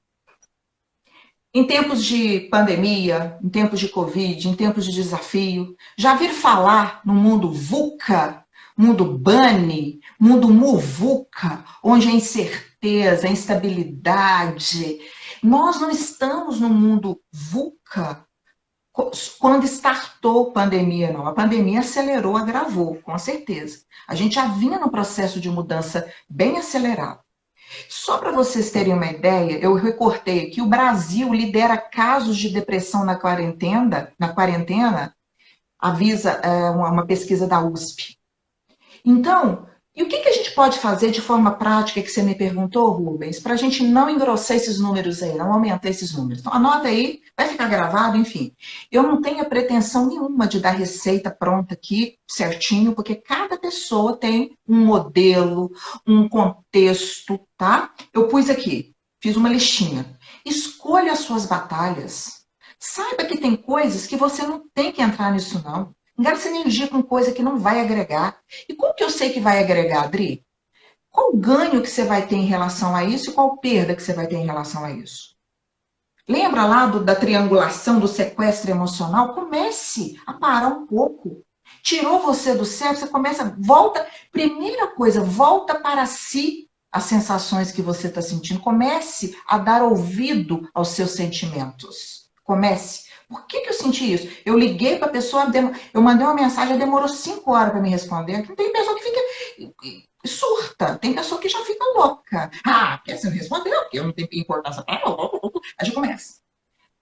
Em tempos de pandemia, em tempos de Covid, em tempos de desafio, já vir falar no mundo VUCA, mundo BANI, mundo MUVUCA, onde a incerteza, a instabilidade. Nós não estamos no mundo VUCA quando startou a pandemia, não. A pandemia acelerou, agravou, com certeza. A gente já vinha num processo de mudança bem acelerado. Só para vocês terem uma ideia, eu recortei aqui, o Brasil lidera casos de depressão na quarentena, avisa uma pesquisa da USP. Então, e o que a gente pode fazer de forma prática, que você me perguntou, Rubens, para a gente não engrossar esses números aí, não aumentar esses números? Então, anota aí, vai ficar gravado, enfim. Eu não tenho a pretensão nenhuma de dar receita pronta aqui, certinho, porque cada pessoa tem um modelo, um contexto, tá? Eu pus aqui, fiz uma listinha. Escolha as suas batalhas. Saiba que tem coisas que você não tem que entrar nisso, não. Não gaste energia com coisa que não vai agregar. E como que eu sei que vai agregar, Adri? Qual o ganho que você vai ter em relação a isso e qual perda que você vai ter em relação a isso? Lembra lá da triangulação, do sequestro emocional? Comece a parar um pouco. Tirou você do sério, você começa, volta. Primeira coisa, volta para si. as sensações que você está sentindo. Comece a dar ouvido aos seus sentimentos. Comece. Por que eu senti isso? Eu liguei para a pessoa, eu mandei uma mensagem, demorou 5 horas para me responder. Tem pessoa que fica surta, tem pessoa que já fica louca. Ah, porque você não respondeu, porque eu não tenho importância para ela. Aí já começa.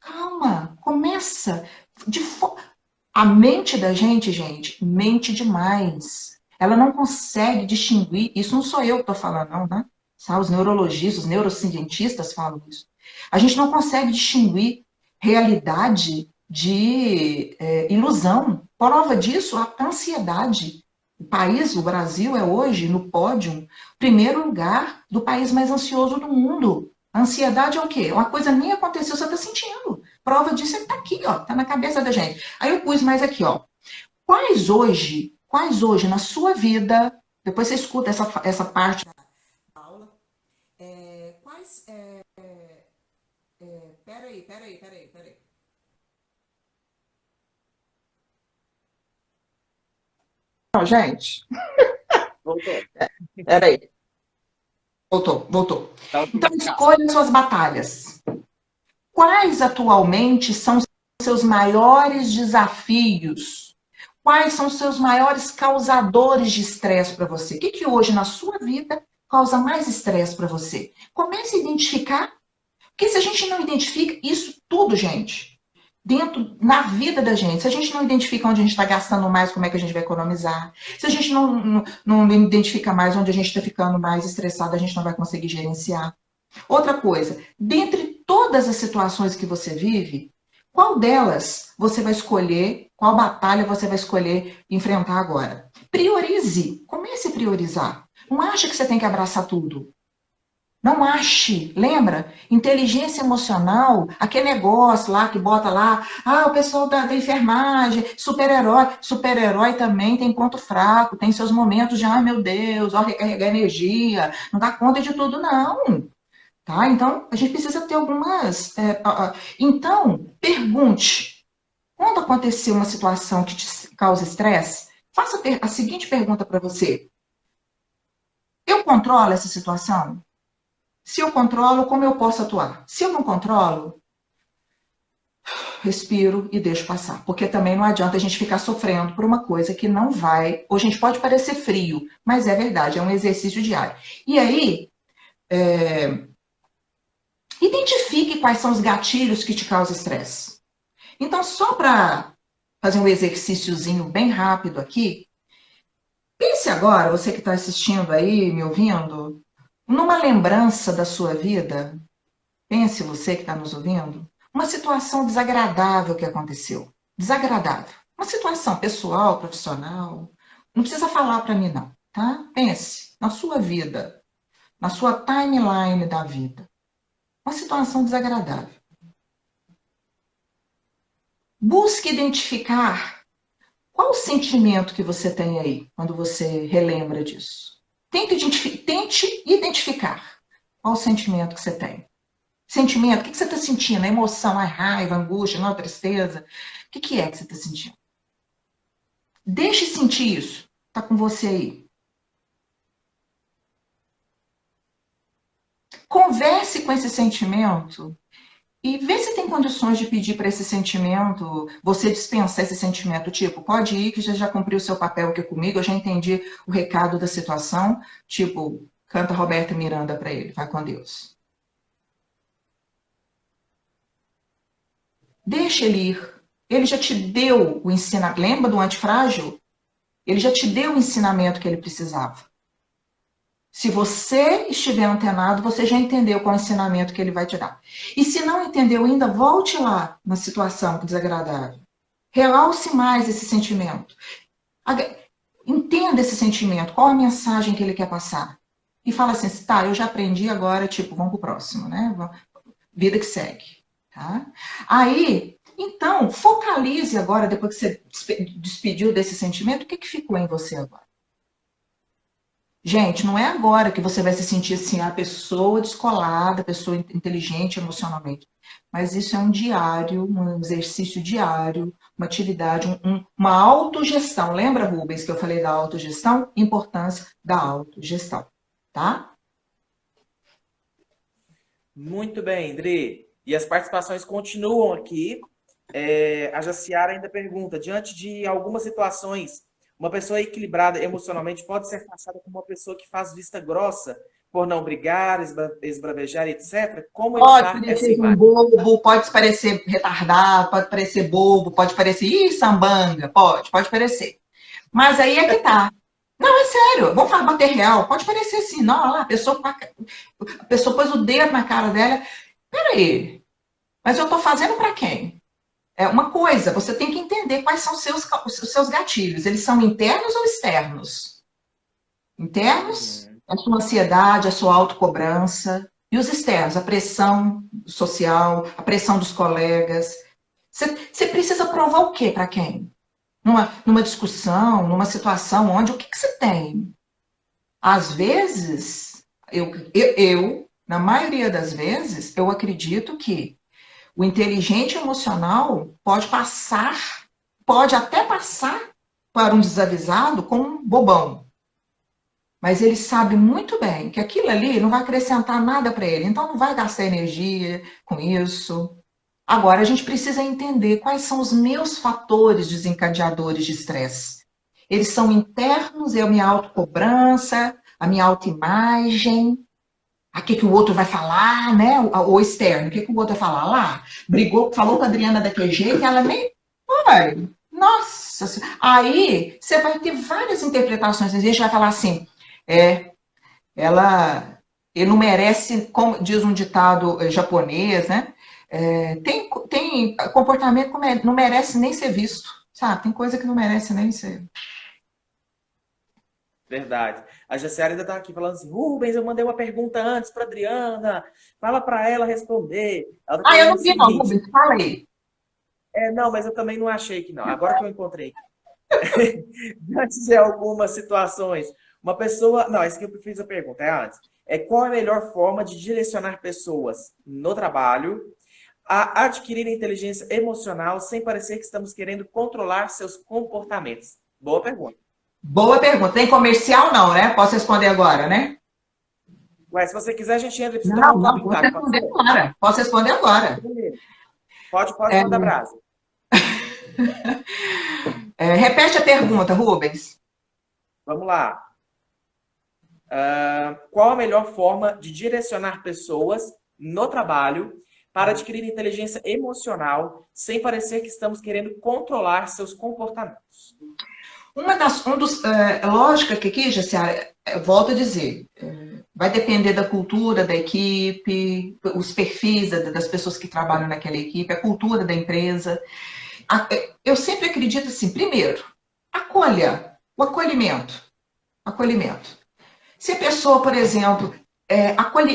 Calma, começa. A mente da gente, mente demais. Ela não consegue distinguir. Isso não sou eu que estou falando, não, né? Os neurologistas, os neurocientistas falam isso. A gente não consegue distinguir realidade de ilusão. Prova disso, a ansiedade. O Brasil é hoje, no pódio, primeiro lugar do país mais ansioso do mundo. A ansiedade é o quê? Uma coisa nem aconteceu, você está sentindo. Prova disso é que está aqui, ó, está na cabeça da gente. Aí eu pus mais aqui, ó. Quais hoje na sua vida, depois você escuta essa parte da aula, peraí. Não, gente. Voltou. Peraí. Voltou. Então, escolha suas batalhas. Quais atualmente são os seus maiores desafios? Quais são os seus maiores causadores de estresse para você? O que hoje na sua vida causa mais estresse para você? Comece a identificar. Porque se a gente não identifica isso tudo, gente, na vida da gente, se a gente não identifica onde a gente está gastando mais, como é que a gente vai economizar, se a gente não identifica mais onde a gente está ficando mais estressado, a gente não vai conseguir gerenciar. Outra coisa, dentre todas as situações que você vive, qual delas você vai escolher, qual batalha você vai escolher enfrentar agora? Priorize, comece a priorizar. Não acha que você tem que abraçar tudo. Não ache, lembra? Inteligência emocional, aquele negócio lá que bota lá, o pessoal da enfermagem, super-herói. Super-herói também tem ponto fraco, tem seus momentos de, meu Deus, recarregar energia, não dá conta de tudo, não. Tá? Então, a gente precisa ter algumas... Então, pergunte. Quando acontecer uma situação que te causa estresse, faça a seguinte pergunta para você. Eu controlo essa situação? Se eu controlo, como eu posso atuar? Se eu não controlo, respiro e deixo passar. Porque também não adianta a gente ficar sofrendo por uma coisa que não vai... Ou a gente pode parecer frio, mas é verdade, é um exercício diário. E aí... Identifique quais são os gatilhos que te causam estresse. Então, só para fazer um exercíciozinho bem rápido aqui, pense agora, você que está assistindo aí, me ouvindo, numa lembrança da sua vida, pense você que está nos ouvindo, uma situação desagradável que aconteceu. Desagradável. Uma situação pessoal, profissional. Não precisa falar para mim, não, tá? Pense na sua vida, na sua timeline da vida. Uma situação desagradável. Busque identificar qual o sentimento que você tem aí quando você relembra disso. Tente identificar qual o sentimento que você tem. Sentimento, o que você está sentindo? A emoção, a raiva, a angústia, não, a tristeza? O que é que você está sentindo? Deixe sentir isso. Está com você aí. Converse com esse sentimento e vê se tem condições de pedir para esse sentimento, você dispensar esse sentimento, tipo, pode ir que já cumpriu o seu papel aqui comigo, eu já entendi o recado da situação, tipo, canta Roberta Miranda para ele, vai com Deus. Deixa ele ir. Ele já te deu o ensinamento. Lembra do antifrágil? Ele já te deu o ensinamento que ele precisava. Se você estiver antenado, você já entendeu qual é o ensinamento que ele vai te dar. E se não entendeu ainda, volte lá na situação desagradável. Realce mais esse sentimento. Entenda esse sentimento. Qual a mensagem que ele quer passar? E fala assim, tá, eu já aprendi agora, tipo, vamos pro próximo, né? Vida que segue. Tá? Aí, então, focalize agora, depois que você despediu desse sentimento, o que ficou em você agora? Gente, não é agora que você vai se sentir assim, a pessoa descolada, a pessoa inteligente emocionalmente. Mas isso é um diário, um exercício diário, uma atividade, uma autogestão. Lembra, Rubens, que eu falei da autogestão? Importância da autogestão, tá? Muito bem, Dri. E as participações continuam aqui. A Jaciara ainda pergunta: diante de algumas situações, uma pessoa equilibrada emocionalmente pode ser taxada como uma pessoa que faz vista grossa por não brigar, esbravejar, etc. Como Pode evitar essa parecer um imagem? bobo, pode parecer retardado, pode parecer bobo, pode parecer, ih, sambanga, pode parecer. Mas aí é que tá. Não, é sério, vamos falar bater real. Pode parecer assim, não, olha lá, a pessoa pôs o dedo na cara dela. Peraí, mas eu tô fazendo para quem? É uma coisa, você tem que entender quais são os seus gatilhos. Eles são internos ou externos? Internos, Uhum. a sua ansiedade, a sua autocobrança. E os externos, a pressão social, a pressão dos colegas. Você precisa provar o quê para quem? Numa discussão, numa situação onde o que você tem? Às vezes, na maioria das vezes, eu acredito que o inteligente emocional pode até passar para um desavisado como um bobão. Mas ele sabe muito bem que aquilo ali não vai acrescentar nada para ele, então não vai gastar energia com isso. Agora, a gente precisa entender quais são os meus fatores desencadeadores de estresse. Eles são internos, é a minha autocobrança, a minha autoimagem, o que o outro vai falar, né? O externo, o que o outro vai falar lá? Brigou, falou com a Adriana daquele jeito, ela nem. Ai, nossa! Aí você vai ter várias interpretações. A gente vai falar assim, é, ela ele não merece, como diz um ditado japonês, né? Tem comportamento que não merece nem ser visto, sabe? Tem coisa que não merece nem ser. Verdade. A Jaciara ainda está aqui falando assim: Rubens, eu mandei uma pergunta antes para Adriana, fala para ela responder. Ela está Ah, eu falando o não vi não, seguinte: Rubens, fala aí. não, mas eu também não achei que não. Agora que eu encontrei. Diante de algumas situações, uma pessoa. Não, esse que eu fiz a pergunta, é antes. Qual é a melhor forma de direcionar pessoas no trabalho a adquirir inteligência emocional sem parecer que estamos querendo controlar seus comportamentos? Boa pergunta. Boa pergunta. Tem comercial não, né? Posso responder agora, né? Ué, se você quiser, a gente entra e tomar Não, um não, copo posso d'água, pode responder ser? agora. Posso responder agora. Beleza. Pode É, mandar brasa. repete a pergunta, Rubens. Vamos lá. Qual a melhor forma de direcionar pessoas no trabalho para adquirir inteligência emocional sem parecer que estamos querendo controlar seus comportamentos? Lógica que aqui, Jaciara, volto a dizer, vai depender da cultura da equipe, os perfis das pessoas que trabalham naquela equipe, a cultura da empresa. Eu sempre acredito assim, primeiro, o acolhimento. Acolhimento. Se a pessoa, por exemplo,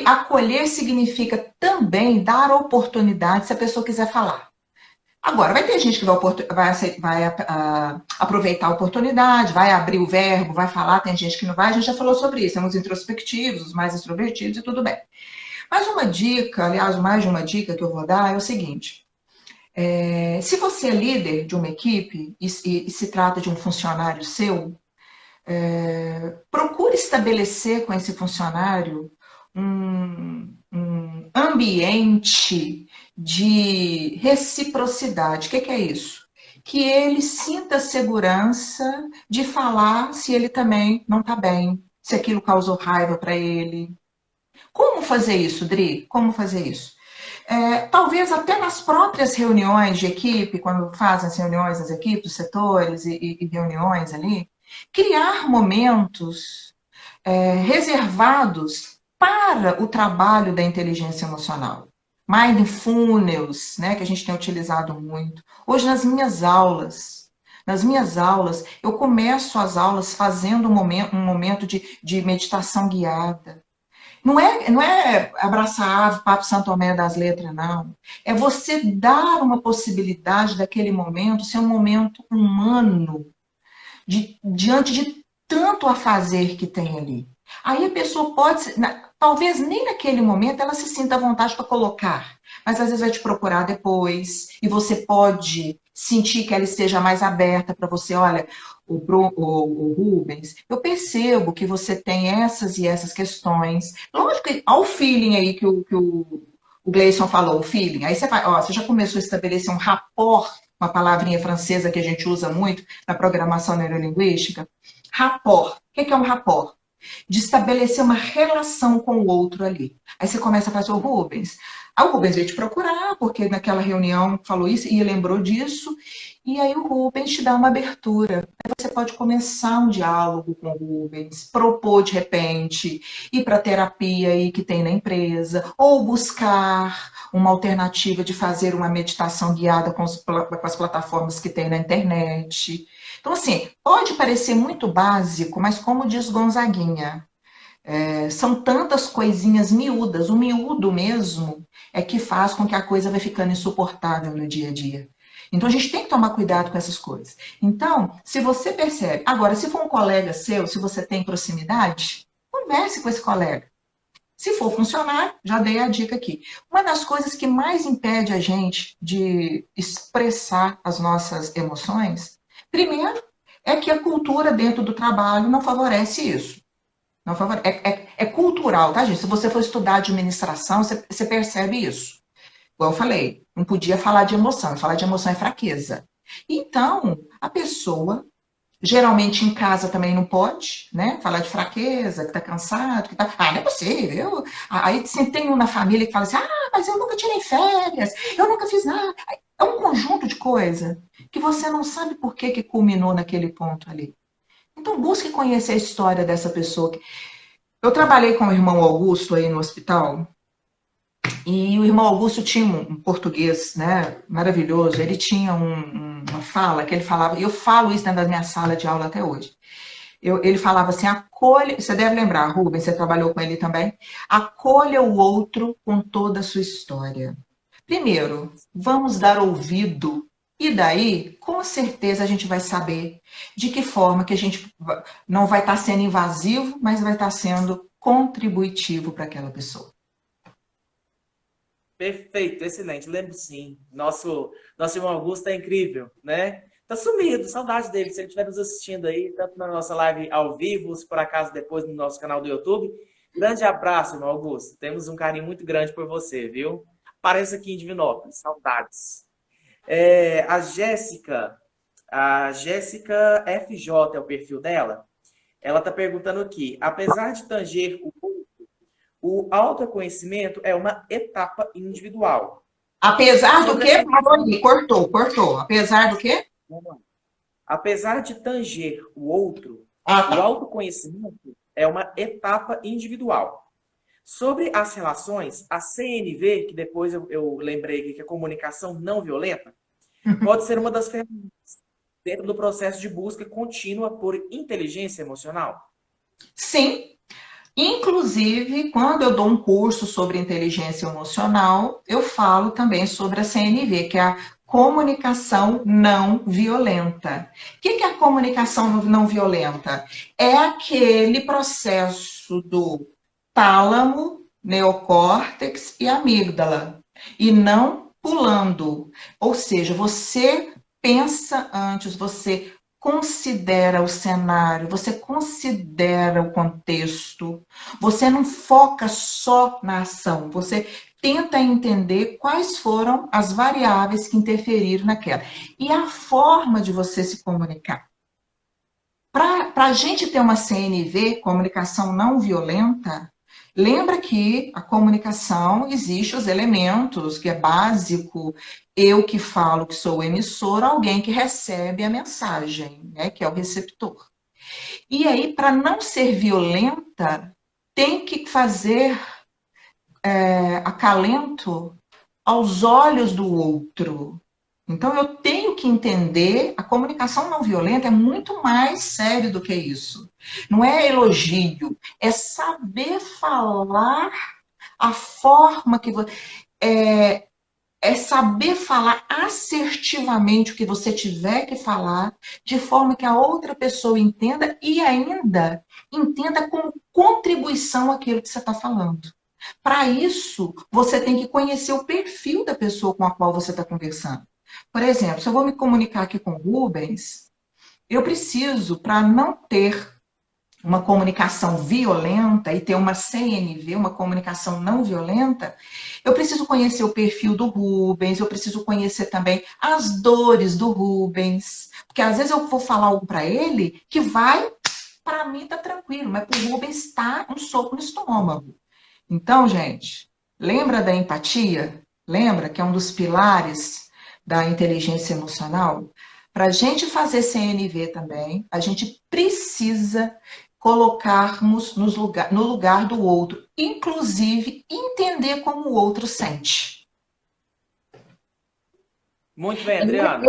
acolher significa também dar oportunidade se a pessoa quiser falar. Agora, vai ter gente que vai aproveitar a oportunidade, vai abrir o verbo, vai falar, tem gente que não vai, a gente já falou sobre isso, temos os introspectivos, os mais extrovertidos e tudo bem. Mas uma dica, aliás, mais de uma dica que eu vou dar é o seguinte: se você é líder de uma equipe e se trata de um funcionário seu, procure estabelecer com esse funcionário um ambiente de reciprocidade. O que é isso? Que ele sinta segurança de falar se ele também não está bem, se aquilo causou raiva para ele. Como fazer isso, Dri? Como fazer isso? Talvez até nas próprias reuniões de equipe, quando fazem as reuniões das equipes, setores e reuniões ali, criar momentos reservados para o trabalho da inteligência emocional. Mindfulness, né, que a gente tem utilizado muito. Hoje, nas minhas aulas, eu começo as aulas fazendo um momento de meditação guiada. Não é abraçar a ave, papo Santo Tomé das letras, não. É você dar uma possibilidade daquele momento ser um momento humano, diante de tanto a fazer que tem ali. Aí a pessoa pode, talvez nem naquele momento ela se sinta à vontade para colocar, mas às vezes vai te procurar depois e você pode sentir que ela esteja mais aberta para você. Olha, o Rubens, eu percebo que você tem essas e essas questões. Lógico que há o feeling aí que o o Gleison falou, o feeling. Aí você vai, ó, você já começou a estabelecer um rapport, uma palavrinha francesa que a gente usa muito na programação neurolinguística. Rapport. O que é um rapport? De estabelecer uma relação com o outro ali. Aí você começa a fazer o Rubens. Aí o Rubens veio te procurar, porque naquela reunião falou isso e lembrou disso. E aí o Rubens te dá uma abertura. Aí você pode começar um diálogo com o Rubens, propor de repente, ir para a terapia aí que tem na empresa, ou buscar uma alternativa de fazer uma meditação guiada com as plataformas que tem na internet. Então, assim, pode parecer muito básico, mas como diz Gonzaguinha, são tantas coisinhas miúdas, o miúdo mesmo é que faz com que a coisa vai ficando insuportável no dia a dia. Então, a gente tem que tomar cuidado com essas coisas. Então, se você percebe... Agora, se for um colega seu, se você tem proximidade, converse com esse colega. Se for funcionar, já dei a dica aqui. Uma das coisas que mais impede a gente de expressar as nossas emoções, primeiro, é que a cultura dentro do trabalho não favorece isso. Não favorece. É cultural, tá, gente? Se você for estudar administração, você percebe isso. Igual eu falei, não podia falar de emoção. Falar de emoção é fraqueza. Então, a pessoa, geralmente em casa também não pode, né? Falar de fraqueza, que tá cansado, que tá... Ah, não é possível. Aí sempre tem um na família que fala assim, mas eu nunca tirei férias, eu nunca fiz nada. É um conjunto de coisa que você não sabe por que culminou naquele ponto ali. Então, busque conhecer a história dessa pessoa. Eu trabalhei com o irmão Augusto aí no hospital, e o irmão Augusto tinha um português, né, maravilhoso. Ele tinha uma fala que ele falava, e eu falo isso dentro da minha sala de aula até hoje. Ele falava assim, acolha, você deve lembrar, Rubens, você trabalhou com ele também, acolha o outro com toda a sua história. Primeiro, vamos dar ouvido, e daí, com certeza, a gente vai saber de que forma que a gente não vai estar sendo invasivo, mas vai estar sendo contributivo para aquela pessoa. Perfeito, excelente. Lembro sim. Nosso irmão Augusto é incrível, né? Tá sumido, saudade dele. Se ele estiver nos assistindo aí, tanto na nossa live ao vivo, se por acaso depois no nosso canal do YouTube. Grande abraço, irmão Augusto. Temos um carinho muito grande por você, viu? Apareça aqui em Divinópolis. Saudades. A Jéssica FJ é o perfil dela. Ela tá perguntando aqui. Apesar de tanger o autoconhecimento é uma etapa individual. Apesar do quê? Cortou. Apesar do quê? Apesar de tanger o outro, tá. O autoconhecimento é uma etapa individual. Sobre as relações, a CNV, que depois eu lembrei aqui que é comunicação não violenta, pode ser uma das ferramentas dentro do processo de busca contínua por inteligência emocional? Sim. Inclusive, quando eu dou um curso sobre inteligência emocional, eu falo também sobre a CNV, que é a comunicação não violenta. O que é a comunicação não violenta? É aquele processo do tálamo, neocórtex e amígdala, e não pulando. Ou seja, você pensa antes, você considera o cenário, você considera o contexto, você não foca só na ação, você tenta entender quais foram as variáveis que interferiram naquela. E a forma de você se comunicar. Para a gente ter uma CNV, comunicação não violenta, lembra que a comunicação existe os elementos, que é básico, eu que falo que sou o emissor, alguém que recebe a mensagem, né, que é o receptor. E aí, para não ser violenta, tem que fazer acalento aos olhos do outro. Então, eu tenho que entender, a comunicação não violenta é muito mais sério do que isso. Não é elogio, é saber falar a forma que você... É saber falar assertivamente o que você tiver que falar, de forma que a outra pessoa entenda e ainda entenda como contribuição aquilo que você está falando. Para isso, você tem que conhecer o perfil da pessoa com a qual você está conversando. Por exemplo, se eu vou me comunicar aqui com o Rubens, eu preciso, para não ter uma comunicação violenta e ter uma CNV, uma comunicação não violenta, eu preciso conhecer o perfil do Rubens, eu preciso conhecer também as dores do Rubens, porque às vezes eu vou falar algo para ele que vai, para mim tá tranquilo, mas para o Rubens tá um soco no estômago. Então, gente, lembra da empatia? Lembra que é um dos pilares da inteligência emocional? Para a gente fazer CNV também, a gente precisa colocarmos no lugar do outro, inclusive entender como o outro sente. Muito bem, Adriana.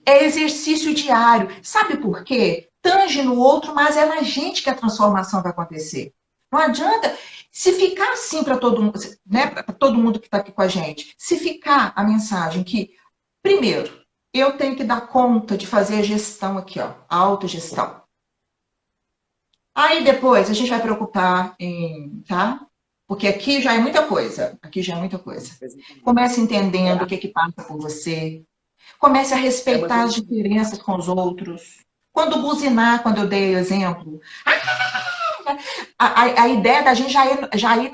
É exercício diário. Sabe por quê? Tange no outro, mas é na gente que a transformação vai acontecer. Não adianta se ficar assim para todo mundo, né, para todo mundo que está aqui com a gente. Se ficar a mensagem que, primeiro, eu tenho que dar conta de fazer a gestão aqui, ó, a autogestão. Aí depois a gente vai preocupar em, tá? Porque aqui já é muita coisa. Aqui já é muita coisa. Comece entendendo o que passa por você. Comece a respeitar as diferenças com os outros. Quando buzinar, quando eu dei o exemplo, a ideia da gente já ir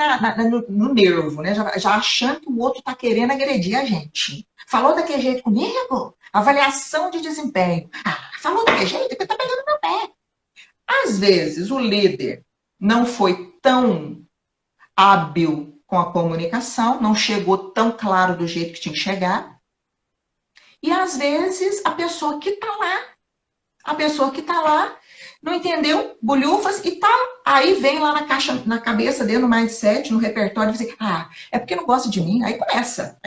no nervo, né? Já achando que o outro está querendo agredir a gente. Falou daquele jeito comigo? Avaliação de desempenho. Falou daquele jeito que eu tô pegando meu pé. Às vezes, o líder não foi tão hábil com a comunicação, não chegou tão claro do jeito que tinha que chegar. E, às vezes, a pessoa que está lá, não entendeu, bolhufas, e tá, aí vem lá na cabeça dele, no mindset, no repertório, e diz assim, é porque não gosta de mim. Aí começa,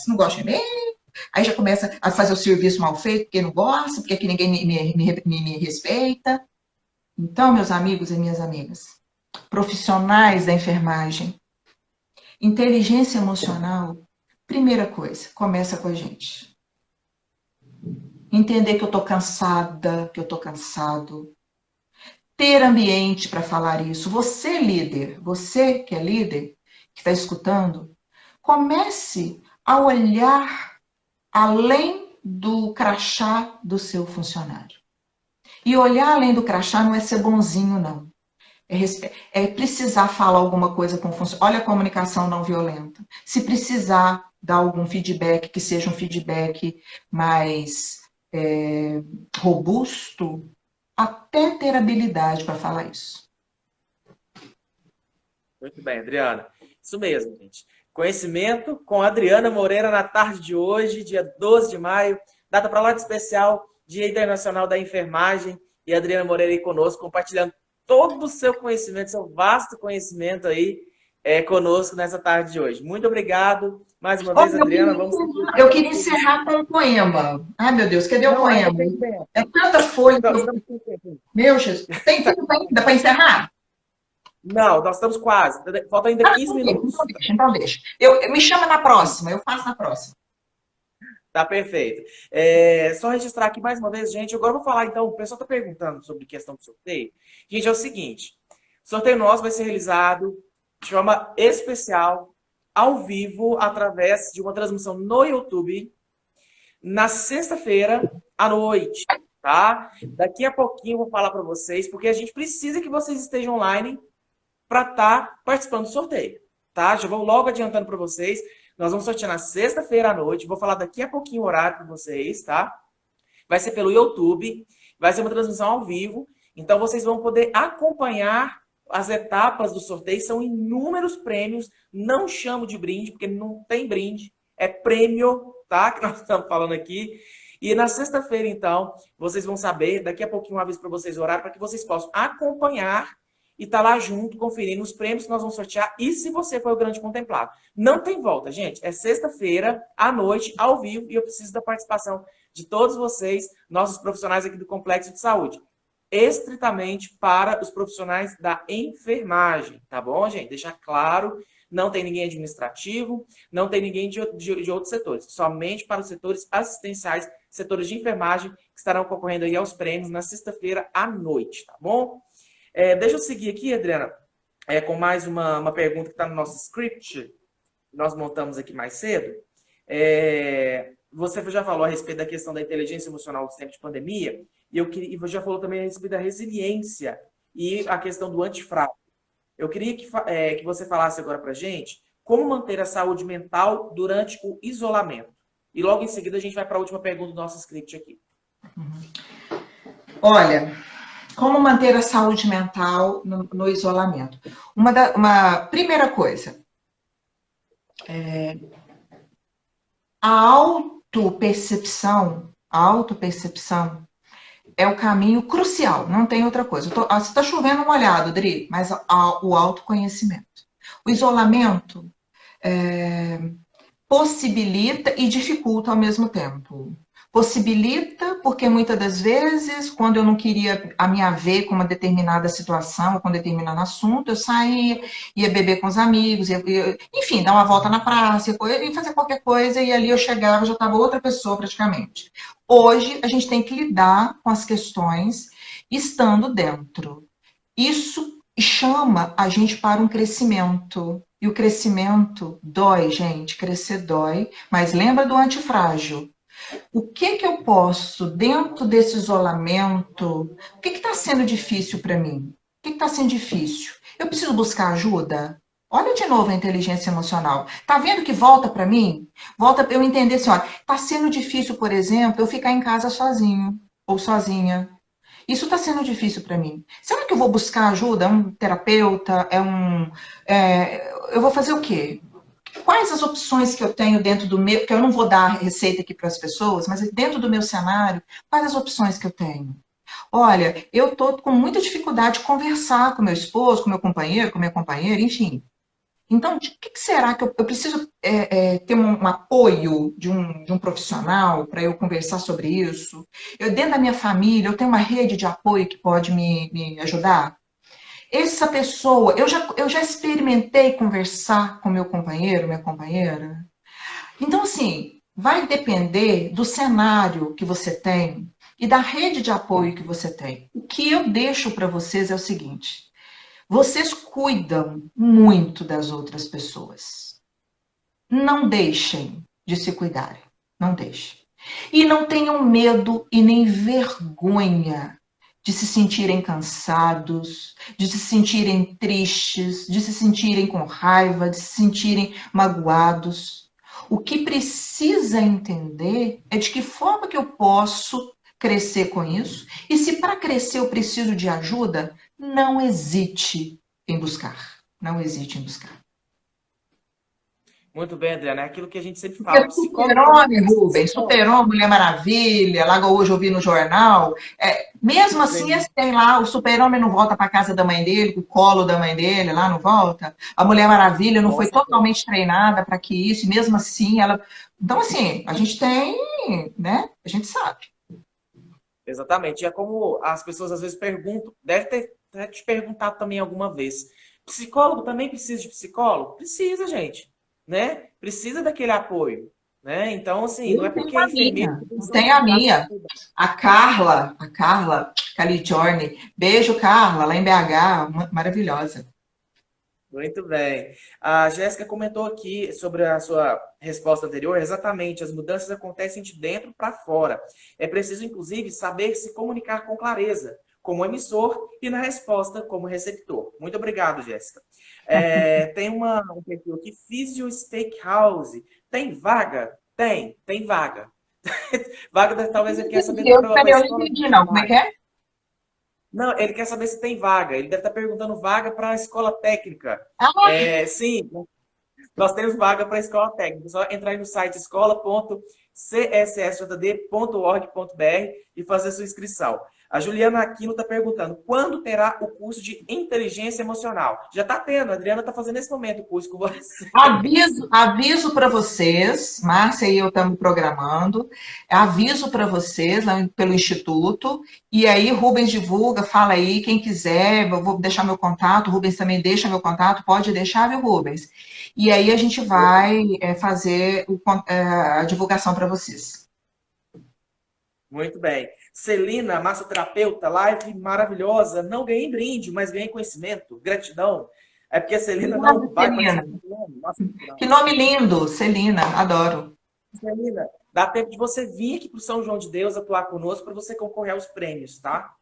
não gosta de mim. Aí já começa a fazer o serviço mal feito, porque não gosta, porque aqui ninguém me respeita. Então, meus amigos e minhas amigas, profissionais da enfermagem, inteligência emocional, primeira coisa, começa com a gente. Entender que eu estou cansada, que eu estou cansado. Ter ambiente para falar isso. Você, líder, você que é líder, que está escutando, comece a olhar além do crachá do seu funcionário. E olhar além do crachá não é ser bonzinho, não. É precisar falar alguma coisa com o funcionário. Olha a comunicação não violenta. Se precisar dar algum feedback, que seja um feedback mais robusto, até ter habilidade para falar isso. Muito bem, Adriana. Isso mesmo, gente. Conhecimento com a Adriana Moreira na tarde de hoje, dia 12 de maio, data para lá de especial, Dia Internacional da Enfermagem, e a Adriana Moreira aí conosco, compartilhando todo o seu conhecimento, seu vasto conhecimento aí conosco nessa tarde de hoje. Muito obrigado. Mais uma vez, Adriana, vamos seguir. Eu queria encerrar com um poema. Ai, meu Deus, cadê o poema? É tanta folha. Meu Jesus, tem tempo ainda para encerrar? Não, nós estamos quase. Falta ainda 15 minutos. Então deixa. Me chama na próxima, eu faço na próxima. Tá perfeito. Só registrar aqui mais uma vez, gente. Agora eu vou falar, então, o pessoal está perguntando sobre questão do sorteio. Gente, é o seguinte. O sorteio nosso vai ser realizado de forma especial, ao vivo, através de uma transmissão no YouTube, na sexta-feira, à noite, tá? Daqui a pouquinho eu vou falar para vocês, porque a gente precisa que vocês estejam online para estar participando do sorteio, tá? Já vou logo adiantando para vocês. Nós vamos sortear na sexta-feira à noite. Vou falar daqui a pouquinho o horário para vocês, tá? Vai ser pelo YouTube. Vai ser uma transmissão ao vivo. Então, vocês vão poder acompanhar as etapas do sorteio. São inúmeros prêmios. Não chamo de brinde, porque não tem brinde. É prêmio, tá? Que nós estamos falando aqui. E na sexta-feira, então, vocês vão saber. Daqui a pouquinho eu aviso para vocês o horário para que vocês possam acompanhar e tá lá junto, conferindo os prêmios que nós vamos sortear. E se você for o grande contemplado. Não tem volta, gente. É sexta-feira, à noite, ao vivo. E eu preciso da participação de todos vocês, nossos profissionais aqui do Complexo de Saúde. Estritamente para os profissionais da enfermagem. Tá bom, gente? Deixar claro, não tem ninguém administrativo, não tem ninguém de outros setores. Somente para os setores assistenciais, setores de enfermagem, que estarão concorrendo aí aos prêmios na sexta-feira à noite. Tá bom? Deixa eu seguir aqui, Adriana, com mais uma pergunta que está no nosso script, que nós montamos aqui mais cedo. Você já falou a respeito da questão da inteligência emocional no tempo de pandemia, e você já falou também a respeito da resiliência e a questão do antifrágil. Eu queria que você falasse agora para a gente como manter a saúde mental durante o isolamento. E logo em seguida a gente vai para a última pergunta do nosso script aqui. Olha, como manter a saúde mental no isolamento? Uma primeira coisa, a autopercepção é o caminho crucial, não tem outra coisa. Se está chovendo molhado, Dri, mas o autoconhecimento. O isolamento possibilita e dificulta ao mesmo tempo. Possibilita porque muitas das vezes, quando eu não queria me haver com uma determinada situação, com um determinado assunto, eu saía, ia beber com os amigos, enfim, dar uma volta na praça, ia fazer qualquer coisa, e ali eu chegava, já estava outra pessoa praticamente. Hoje, a gente tem que lidar com as questões estando dentro. Isso chama a gente para um crescimento. E o crescimento dói, gente, crescer dói, mas lembra do antifrágil. O que eu posso, dentro desse isolamento, o que está sendo difícil para mim? O que está sendo difícil? Eu preciso buscar ajuda? Olha de novo a inteligência emocional. Tá vendo que volta para mim? Volta para eu entender assim, olha, tá sendo difícil, por exemplo, eu ficar em casa sozinho ou sozinha. Isso está sendo difícil para mim. Será que eu vou buscar ajuda? É um terapeuta? Eu vou fazer o quê? Quais as opções que eu tenho dentro do meu... Que eu não vou dar receita aqui para as pessoas, mas dentro do meu cenário, quais as opções que eu tenho? Olha, eu estou com muita dificuldade de conversar com meu esposo, com meu companheiro, com minha companheira, enfim. Então, o que será que eu preciso ter um apoio de um profissional para eu conversar sobre isso? Dentro da minha família, eu tenho uma rede de apoio que pode me ajudar? Essa pessoa, eu já experimentei conversar com meu companheiro, minha companheira? Então, assim, vai depender do cenário que você tem e da rede de apoio que você tem. O que eu deixo para vocês é o seguinte: vocês cuidam muito das outras pessoas. Não deixem de se cuidarem. Não deixem. E não tenham medo e nem vergonha de se sentirem cansados, de se sentirem tristes, de se sentirem com raiva, de se sentirem magoados. O que precisa entender é de que forma que eu posso crescer com isso, e se para crescer eu preciso de ajuda, não hesite em buscar. Não hesite em buscar. Muito bem, Adriana. É aquilo que a gente sempre fala. Super-Homem, Rubens, Super-Homem, Mulher Maravilha, lá hoje eu vi no jornal. Mesmo assim, tem lá, o Super-Homem não volta para casa da mãe dele, o colo da mãe dele, lá não volta. A Mulher Maravilha não foi totalmente treinada para que isso, e mesmo assim ela... Então, assim, a gente tem, né? A gente sabe. Exatamente. E é como as pessoas às vezes perguntam, deve ter te perguntado também alguma vez. Psicólogo também precisa de psicólogo? Precisa, gente. Né? Precisa daquele apoio. Né? Então, assim, não é porque é enfermeiro... Tem a minha. A Carla Caligiorni. Beijo, Carla, lá em BH. Maravilhosa. Muito bem. A Jéssica comentou aqui sobre a sua resposta anterior. Exatamente, as mudanças acontecem de dentro para fora. É preciso, inclusive, saber se comunicar com clareza, como emissor, e na resposta, como receptor. Muito obrigado, Jéssica. Tem um perfil aqui, Physio Steakhouse. Tem vaga? Tem vaga. Vaga, talvez ele quer saber... Eu não entendi, não. Como é que é? Não, ele quer saber se tem vaga. Ele deve estar perguntando vaga para a escola técnica. Sim, nós temos vaga para a escola técnica. É só entrar aí no site escola.cssjd.org.br e fazer sua inscrição. A Juliana Aquino está perguntando, quando terá o curso de inteligência emocional? Já está tendo, a Adriana está fazendo nesse momento o curso com você. Aviso para vocês, Márcia e eu estamos programando, aviso para vocês lá pelo Instituto, e aí Rubens divulga, fala aí, quem quiser, eu vou deixar meu contato, o Rubens também deixa meu contato, pode deixar, viu, Rubens? E aí a gente vai fazer a divulgação para vocês. Muito bem. Celina, massoterapeuta, live maravilhosa. Não ganhei brinde, mas ganhei conhecimento. Gratidão. É porque a Celina não vai participar. Que nome lindo, Celina, adoro. Celina, dá tempo de você vir aqui para o São João de Deus atuar conosco para você concorrer aos prêmios, tá?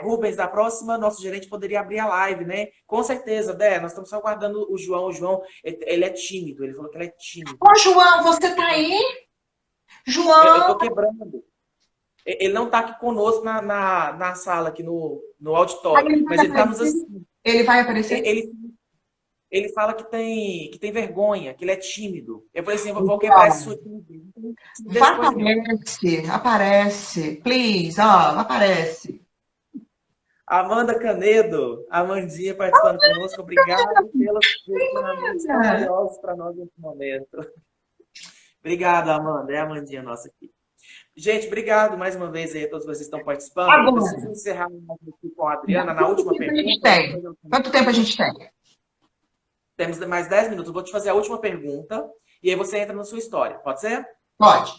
Rubens, da próxima, nosso gerente poderia abrir a live, né? Com certeza, Dé, nós estamos só aguardando o João. O João, ele é tímido, ele falou que ele é tímido. Ô, João, você tá aí? Eu João, tô quebrando. Ele não está aqui conosco na sala, aqui no aí auditório, ele vai mas ele está nos aparecer? assistindo. Ele vai aparecer? Ele fala que tem vergonha, que ele é tímido. Eu falei assim, eu vou quebrar esse Então, sua timidez. Não tem timidez coisa nenhuma. aparece, please, ó, aparece. Amanda Canedo, a Amandinha participando conosco. Obrigado pelos ensinamentos tão valiosos para nós nesse momento. Obrigado, Amanda. É a Amandinha nossa aqui. Gente, obrigado mais uma vez aí a todos vocês que estão participando. Eu Agora, preciso encerrar aqui com a Adriana na última tempo a gente pergunta. tem? Quanto tempo a gente tem? Temos mais 10 minutos. Eu vou te fazer a última pergunta e aí você entra na sua história. Pode ser? Pode.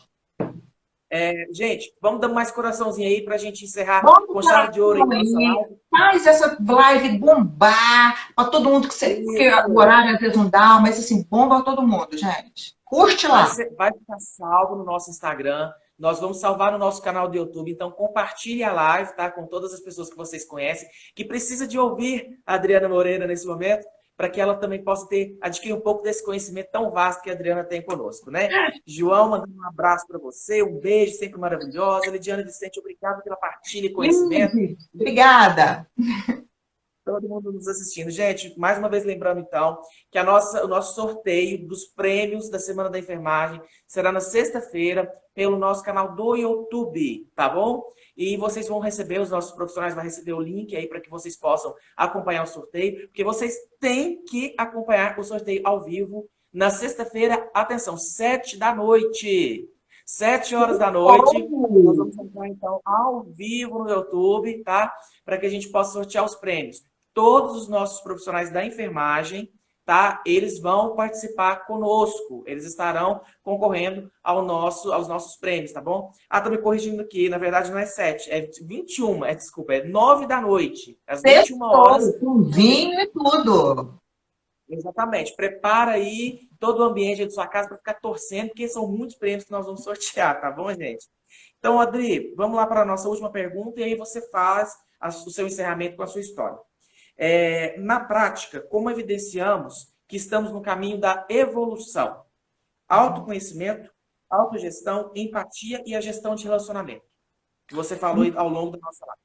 Gente, vamos dar mais coraçãozinho aí pra gente encerrar Vamos com chave de ouro aí na nossa aí. live. Faz essa live bombar para todo mundo que você. Porque o horário às vezes não dá, mas assim, bomba para todo mundo, gente. Curte lá. Vai ficar salvo no nosso Instagram. Nós vamos salvar no nosso canal do YouTube. Então, compartilhe a live, tá? Com todas as pessoas que vocês conhecem, que precisa de ouvir a Adriana Moreira nesse momento, para que ela também possa adquirir um pouco desse conhecimento tão vasto que a Adriana tem conosco, né? João, mandando um abraço para você, um beijo, sempre maravilhosa. Lidiana Vicente, obrigado pela partilha e conhecimento. Obrigada. Todo mundo nos assistindo. Gente, mais uma vez lembrando, então, que o nosso sorteio dos prêmios da Semana da Enfermagem será na sexta-feira pelo nosso canal do YouTube, tá bom? E vocês vão receber, os nossos profissionais vão receber o link aí para que vocês possam acompanhar o sorteio, porque vocês têm que acompanhar o sorteio ao vivo na sexta-feira, atenção, 7 da noite. 7 horas da noite, nós vamos entrar, então, ao vivo no YouTube, tá? Para que a gente possa sortear os prêmios. Todos os nossos profissionais da enfermagem, tá? Eles vão participar conosco. Eles estarão concorrendo aos nossos prêmios, tá bom? Tô me corrigindo aqui, na verdade não é 7, é 21, desculpa, é 9 da noite. Às 21 horas. Com vinho e tudo. Exatamente. Prepara aí todo o ambiente de sua casa para ficar torcendo, porque são muitos prêmios que nós vamos sortear, tá bom, gente? Então, Adri, vamos lá para a nossa última pergunta e aí você faz o seu encerramento com a sua história. Na prática, como evidenciamos que estamos no caminho da evolução? Autoconhecimento, autogestão, empatia e a gestão de relacionamento, que você falou ao longo da nossa live.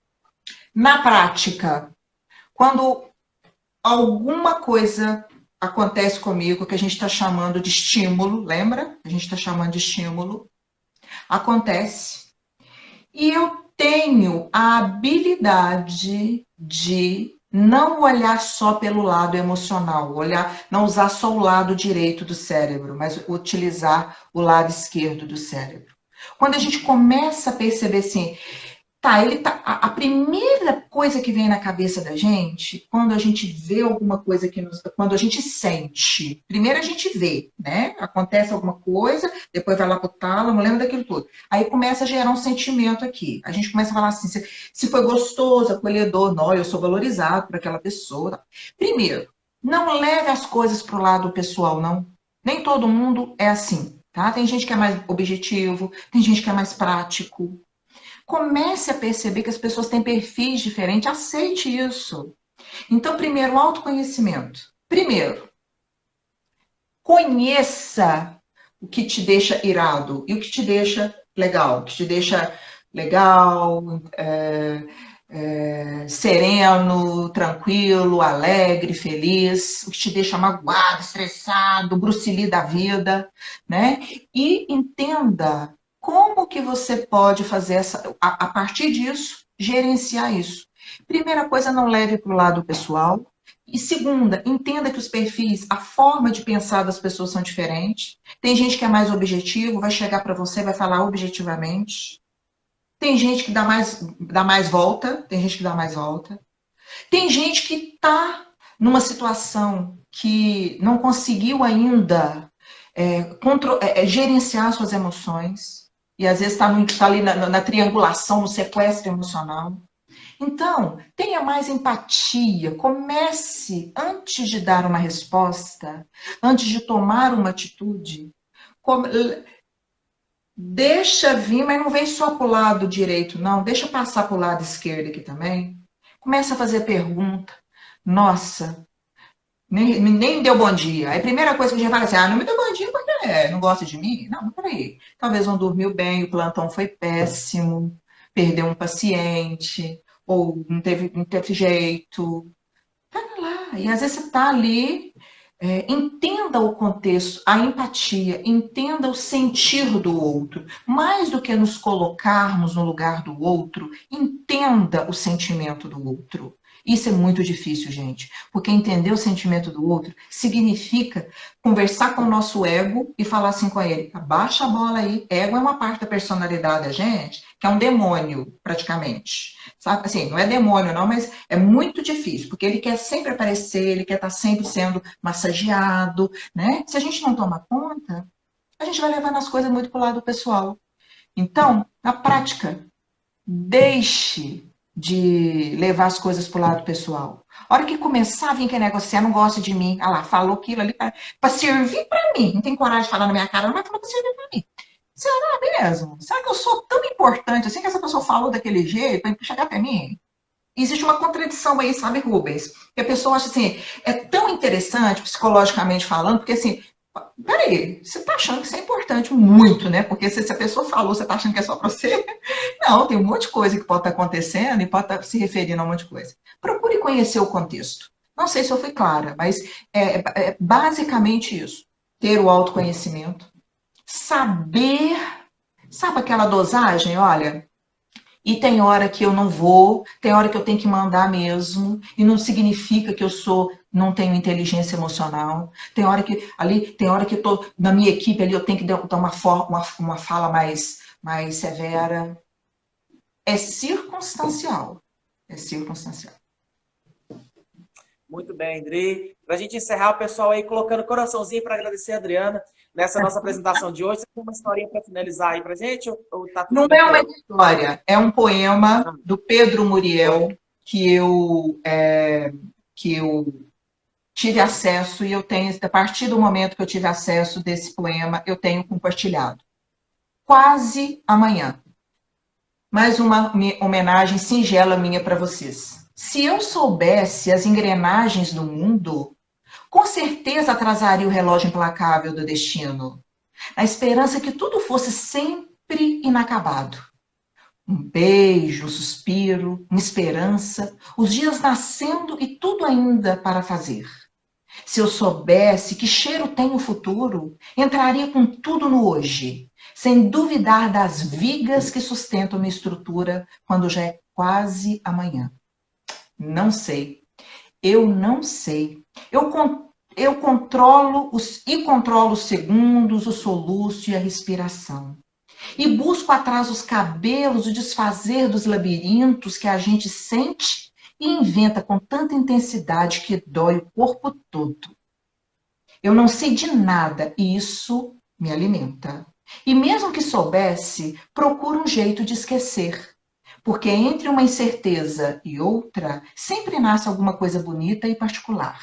Na prática, quando alguma coisa acontece comigo que a gente está chamando de estímulo, lembra? A gente está chamando de estímulo. Acontece. E eu tenho a habilidade de não olhar só pelo lado emocional, não usar só o lado direito do cérebro, mas utilizar o lado esquerdo do cérebro. Quando a gente começa a perceber assim, a primeira coisa que vem na cabeça da gente, quando a gente vê alguma coisa quando a gente sente, primeiro a gente vê, né? Acontece alguma coisa, depois vai lá pro tálamo, lembra daquilo tudo. Aí começa a gerar um sentimento aqui. A gente começa a falar assim, se foi gostoso, acolhedor, não, eu sou valorizado por aquela pessoa. Primeiro, não leve as coisas pro lado pessoal, não. Nem todo mundo é assim, tá? Tem gente que é mais objetivo, tem gente que é mais prático. Comece a perceber que as pessoas têm perfis diferentes. Aceite isso. Então, primeiro, o autoconhecimento. Primeiro, conheça o que te deixa irado e o que te deixa legal. O que te deixa legal, sereno, tranquilo, alegre, feliz. O que te deixa magoado, estressado, Bruce Lee da vida, né? E entenda como que você pode fazer a partir disso, gerenciar isso. Primeira coisa, não leve para o lado pessoal. E segunda, entenda que os perfis, a forma de pensar das pessoas são diferentes. Tem gente que é mais objetivo, vai chegar para você e vai falar objetivamente. Tem gente que dá mais volta, tem gente que dá mais volta. Tem gente que está numa situação que não conseguiu ainda gerenciar suas emoções. E às vezes está ali na triangulação, no sequestro emocional. Então, tenha mais empatia. Comece, antes de dar uma resposta, antes de tomar uma atitude, Deixa vir, mas não vem só para o lado direito, não. Deixa passar para o lado esquerdo aqui também. Começa a fazer pergunta. Nossa, nem deu bom dia. Aí a primeira coisa que a gente fala assim, não me deu bom dia porque não gosta de mim? Não, peraí. Talvez não dormiu bem, o plantão foi péssimo, perdeu um paciente, ou não teve jeito. Pera lá. E às vezes você está ali, entenda o contexto, a empatia, entenda o sentir do outro. Mais do que nos colocarmos no lugar do outro, entenda o sentimento do outro. Isso é muito difícil, gente, porque entender o sentimento do outro significa conversar com o nosso ego e falar assim com ele: abaixa a bola aí. Ego é uma parte da personalidade da gente, que é um demônio, praticamente. Sabe? Assim, não é demônio, não, mas é muito difícil, porque ele quer sempre aparecer, ele quer estar sempre sendo massageado, né? Se a gente não toma conta, a gente vai levando as coisas muito para o lado pessoal. Então, na prática, deixe de levar as coisas para o lado pessoal. A hora que começar a vir que negócio, você não gosta de mim, lá, falou aquilo ali para servir para mim. Não tem coragem de falar na minha cara, mas falou para servir para mim. Será mesmo? Será que eu sou tão importante assim que essa pessoa falou daquele jeito para chegar até mim? Existe uma contradição aí, sabe, Rubens? Que a pessoa acha assim, é tão interessante, psicologicamente falando, porque assim, peraí, você tá achando que isso é importante muito, né? Porque se a pessoa falou, você tá achando que é só para você? Não, tem um monte de coisa que pode estar acontecendo e pode estar se referindo a um monte de coisa. Procure conhecer o contexto. Não sei se eu fui clara, mas é basicamente isso. Ter o autoconhecimento, saber, sabe aquela dosagem? Olha, e tem hora que eu não vou, tem hora que eu tenho que mandar mesmo, e não significa que não tenho inteligência emocional. Tem hora que eu tô na minha equipe ali, eu tenho que dar uma fala mais severa. É circunstancial. É circunstancial. Muito bem, Adri. Para a gente encerrar, o pessoal aí colocando coraçãozinho para agradecer a Adriana nessa nossa apresentação de hoje. Você tem uma historinha para finalizar aí para gente? Ou tá tudo Não bem é por uma aí? história, é um poema do Pedro Muriel que eu tive acesso e eu tenho, a partir do momento que eu tive acesso desse poema, eu tenho compartilhado. Quase amanhã. Mais uma homenagem singela minha para vocês. Se eu soubesse as engrenagens do mundo, com certeza atrasaria o relógio implacável do destino, na esperança que tudo fosse sempre inacabado. Um beijo, um suspiro, uma esperança, os dias nascendo e tudo ainda para fazer. Se eu soubesse que cheiro tem o futuro, entraria com tudo no hoje, sem duvidar das vigas que sustentam minha estrutura quando já é quase amanhã. Não sei. Eu não sei. Eu controlo os segundos, o soluço e a respiração. E busco atrás os cabelos o desfazer dos labirintos que a gente sente e inventa com tanta intensidade que dói o corpo todo. Eu não sei de nada e isso me alimenta. E mesmo que soubesse, procuro um jeito de esquecer. Porque entre uma incerteza e outra, sempre nasce alguma coisa bonita e particular.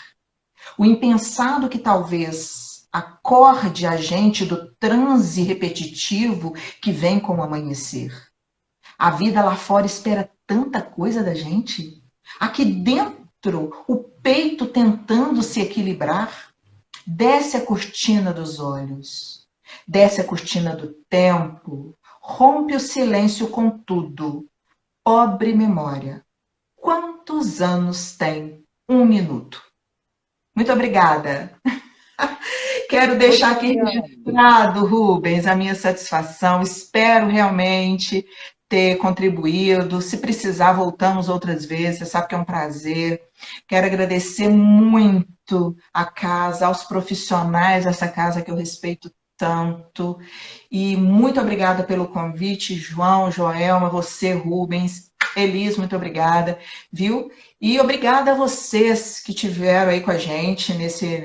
O impensado que talvez acorde a gente do transe repetitivo que vem com o amanhecer. A vida lá fora espera tanta coisa da gente. Aqui dentro, o peito tentando se equilibrar. Desce a cortina dos olhos, desce a cortina do tempo, rompe o silêncio com tudo. Pobre memória, quantos anos tem um minuto? Muito obrigada. Quero deixar aqui registrado, Rubens, a minha satisfação. Espero realmente ter contribuído. Se precisar, voltamos outras vezes. Você sabe que é um prazer. Quero agradecer muito à casa, aos profissionais dessa casa que eu respeito tanto. E muito obrigada pelo convite, João, Joelma, você, Rubens, Elis, muito obrigada, viu? E obrigada a vocês que estiveram aí com a gente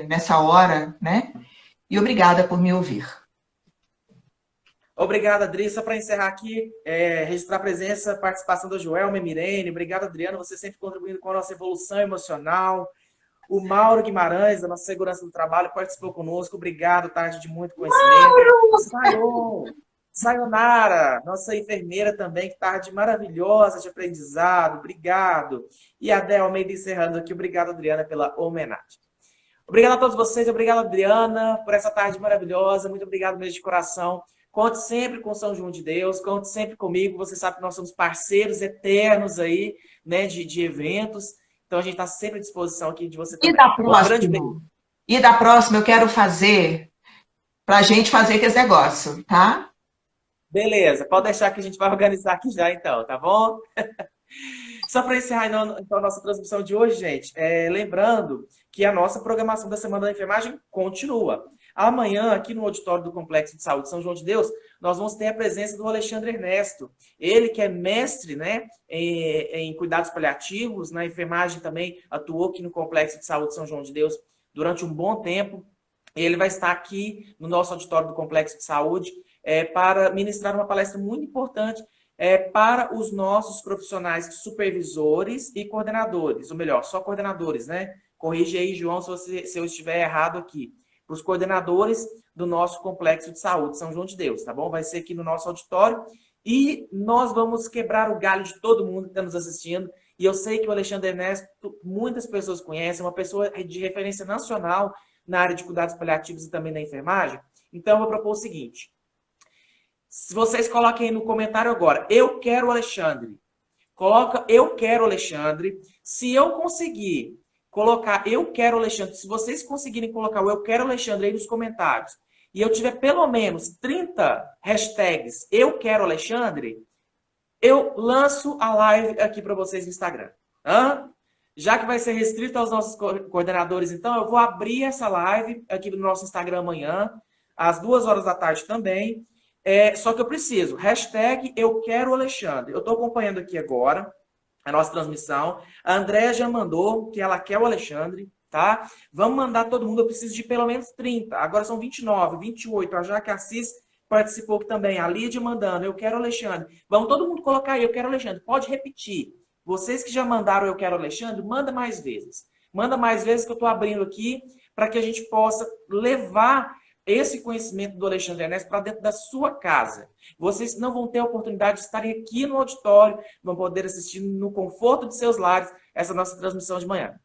nessa hora, né? E obrigada por me ouvir. Obrigado, Adri. Só para encerrar aqui, registrar a presença, participação da Joelma e Mirene. Obrigado, Adriano. Você sempre contribuindo com a nossa evolução emocional. O Mauro Guimarães, da nossa segurança do trabalho, participou conosco. Obrigado, tarde de muito conhecimento. Mauro! Sayonara, nossa enfermeira também, que tarde maravilhosa de aprendizado, obrigado. E a Del Almeida encerrando aqui, obrigado, Adriana, pela homenagem. Obrigado a todos vocês, obrigado, Adriana, por essa tarde maravilhosa, muito obrigado mesmo de coração. Conte sempre com São João de Deus, conte sempre comigo, você sabe que nós somos parceiros eternos aí, né, de eventos, então a gente está sempre à disposição aqui de você E também. da Um grande beijo. próxima? E da próxima eu quero fazer para a gente fazer aquele negócio, tá? Beleza, pode deixar que a gente vai organizar aqui já então, tá bom? Só para encerrar então, a nossa transmissão de hoje, gente, lembrando que a nossa programação da Semana da Enfermagem continua. Amanhã, aqui no auditório do Complexo de Saúde São João de Deus, nós vamos ter a presença do Alexandre Ernesto. Ele que é mestre, né, em cuidados paliativos, na enfermagem também, atuou aqui no Complexo de Saúde São João de Deus durante um bom tempo. Ele vai estar aqui no nosso auditório do Complexo de Saúde para ministrar uma palestra muito importante para os nossos profissionais supervisores e coordenadores, ou melhor, só coordenadores, né? Corrige aí, João, se eu estiver errado aqui. Para os coordenadores do nosso Complexo de Saúde, São João de Deus, tá bom? Vai ser aqui no nosso auditório e nós vamos quebrar o galho de todo mundo que está nos assistindo. E eu sei que o Alexandre Ernesto, muitas pessoas conhecem, uma pessoa de referência nacional na área de cuidados paliativos e também na enfermagem. Então, eu vou propor o seguinte. Se vocês coloquem aí no comentário agora, eu quero o Alexandre. Coloca, eu quero o Alexandre. Se eu conseguir colocar, eu quero o Alexandre. Se vocês conseguirem colocar o eu quero o Alexandre aí nos comentários, e eu tiver pelo menos 30 hashtags eu quero o Alexandre, eu lanço a live aqui para vocês no Instagram. Já que vai ser restrito aos nossos coordenadores, então, eu vou abrir essa live aqui no nosso Instagram amanhã, às 2 horas da tarde também. Só que eu preciso, hashtag eu quero o Alexandre. Eu estou acompanhando aqui agora a nossa transmissão. A Andréa já mandou que ela quer o Alexandre, tá? Vamos mandar todo mundo, eu preciso de pelo menos 30. Agora são 29, 28. A Jaque Assis participou aqui também. A Lídia mandando, eu quero o Alexandre. Vamos todo mundo colocar aí, eu quero o Alexandre. Pode repetir. Vocês que já mandaram eu quero o Alexandre, manda mais vezes. Manda mais vezes que eu estou abrindo aqui para que a gente possa levar esse conhecimento do Alexandre Ernesto para dentro da sua casa. Vocês não vão ter a oportunidade de estarem aqui no auditório, vão poder assistir no conforto de seus lares essa nossa transmissão de manhã.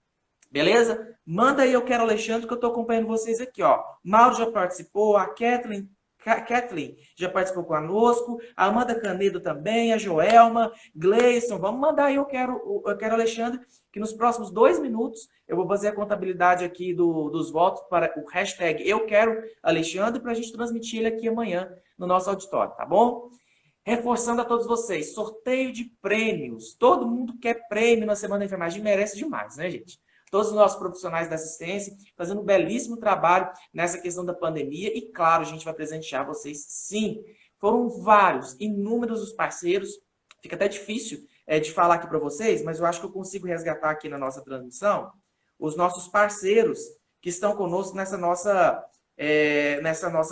Beleza? Manda aí, eu quero Alexandre, que eu estou acompanhando vocês aqui, ó. Mauro já participou, a Kathleen já participou conosco, a Amanda Canedo também, a Joelma, Gleison, vamos mandar aí, eu quero Alexandre, que nos próximos 2 minutos eu vou fazer a contabilidade aqui dos votos para o hashtag eu quero Alexandre, para a gente transmitir ele aqui amanhã no nosso auditório, tá bom? Reforçando a todos vocês, sorteio de prêmios, todo mundo quer prêmio na Semana da Enfermagem, merece demais, né, gente? Todos os nossos profissionais da assistência fazendo um belíssimo trabalho nessa questão da pandemia e, claro, a gente vai presentear vocês, sim. Foram vários, inúmeros os parceiros, fica até difícil de falar aqui para vocês, mas eu acho que eu consigo resgatar aqui na nossa transmissão os nossos parceiros que estão conosco nessa nossa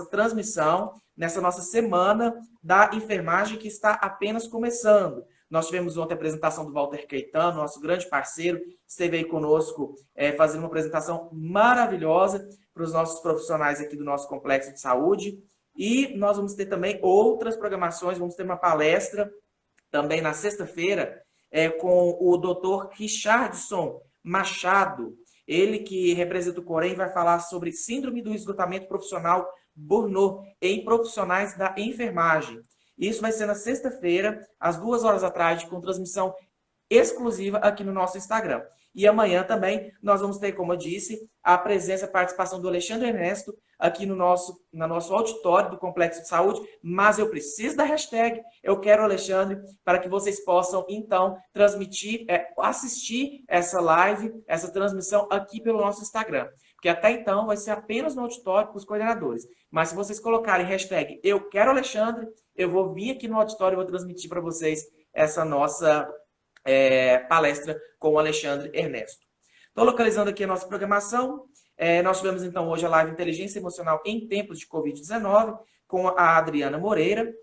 transmissão, nessa nossa semana da enfermagem que está apenas começando. Nós tivemos ontem a apresentação do Walter Caetano, nosso grande parceiro, esteve aí conosco fazendo uma apresentação maravilhosa para os nossos profissionais aqui do nosso Complexo de Saúde. E nós vamos ter também outras programações, vamos ter uma palestra também na sexta-feira com o Dr. Richardson Machado, ele que representa o Corém, vai falar sobre síndrome do esgotamento profissional Burnout em profissionais da enfermagem. Isso vai ser na sexta-feira, às 2 horas da tarde, com transmissão exclusiva aqui no nosso Instagram. E amanhã também nós vamos ter, como eu disse, a presença e participação do Alexandre Ernesto aqui no nosso auditório do Complexo de Saúde, mas eu preciso da hashtag eu quero Alexandre para que vocês possam, então, transmitir, assistir essa live, essa transmissão aqui pelo nosso Instagram. Porque até então vai ser apenas no auditório para os coordenadores. Mas se vocês colocarem hashtag eu quero Alexandre, eu vou vir aqui no auditório e vou transmitir para vocês essa nossa palestra com o Alexandre Ernesto. Estou localizando aqui a nossa programação. Nós tivemos, então, hoje a live Inteligência Emocional em Tempos de Covid-19 com a Adriana Moreira.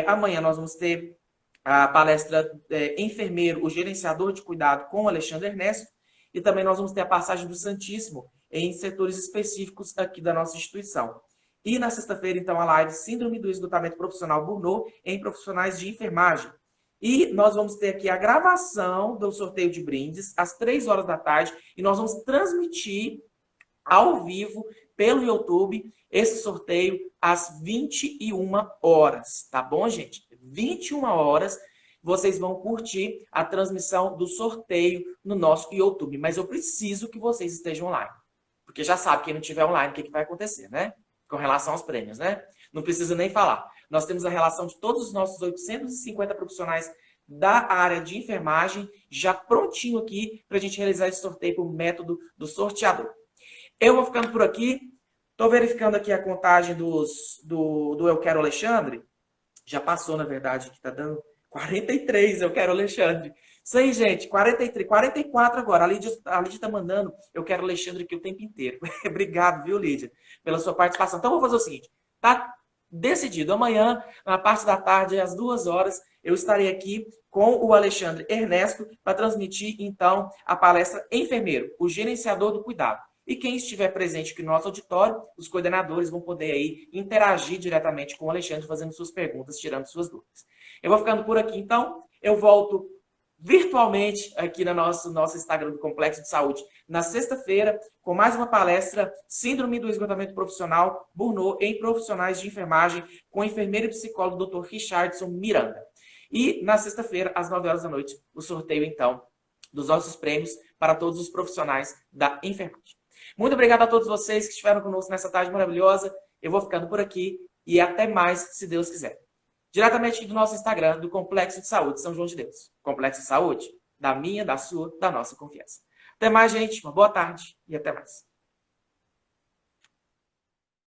Amanhã nós vamos ter a palestra Enfermeiro, o Gerenciador de Cuidado com o Alexandre Ernesto. E também nós vamos ter a passagem do Santíssimo em setores específicos aqui da nossa instituição. E na sexta-feira, então, a live Síndrome do Esgotamento Profissional Burnout em profissionais de enfermagem. E nós vamos ter aqui a gravação do sorteio de brindes às 3 horas da tarde e nós vamos transmitir ao vivo pelo YouTube esse sorteio às 21 horas, tá bom, gente? 21 horas vocês vão curtir a transmissão do sorteio no nosso YouTube, mas eu preciso que vocês estejam online, porque já sabe, quem não estiver online, o que vai acontecer, né? Com relação aos prêmios, né? Não precisa nem falar. Nós temos a relação de todos os nossos 850 profissionais da área de enfermagem já prontinho aqui para a gente realizar esse sorteio por método do sorteador. Eu vou ficando por aqui. Estou verificando aqui a contagem do Eu Quero Alexandre. Já passou, na verdade, que está dando 43, Eu Quero Alexandre. Isso aí, gente, 43, 44 agora. A Lídia está mandando Eu Quero Alexandre aqui o tempo inteiro. Obrigado, viu, Lídia, pela sua participação. Então, vou fazer o seguinte. Tá decidido. Amanhã, na parte da tarde, às 2 horas, eu estarei aqui com o Alexandre Ernesto para transmitir, então, a palestra Enfermeiro, o gerenciador do cuidado. E quem estiver presente aqui no nosso auditório, os coordenadores vão poder aí interagir diretamente com o Alexandre, fazendo suas perguntas, tirando suas dúvidas. Eu vou ficando por aqui, então. Eu volto virtualmente aqui no nosso Instagram do Complexo de Saúde na sexta-feira, com mais uma palestra Síndrome do Esgotamento Profissional Burnout em Profissionais de Enfermagem, com o enfermeiro e psicólogo Dr. Richardson Miranda. E na sexta-feira, às 9 horas da noite, o sorteio, então, dos nossos prêmios para todos os profissionais da enfermagem. Muito obrigado a todos vocês que estiveram conosco nessa tarde maravilhosa. Eu vou ficando por aqui e até mais, se Deus quiser. Diretamente do nosso Instagram, do Complexo de Saúde São João de Deus. Complexo de Saúde, da minha, da sua, da nossa confiança. Até mais, gente. Uma boa tarde e até mais.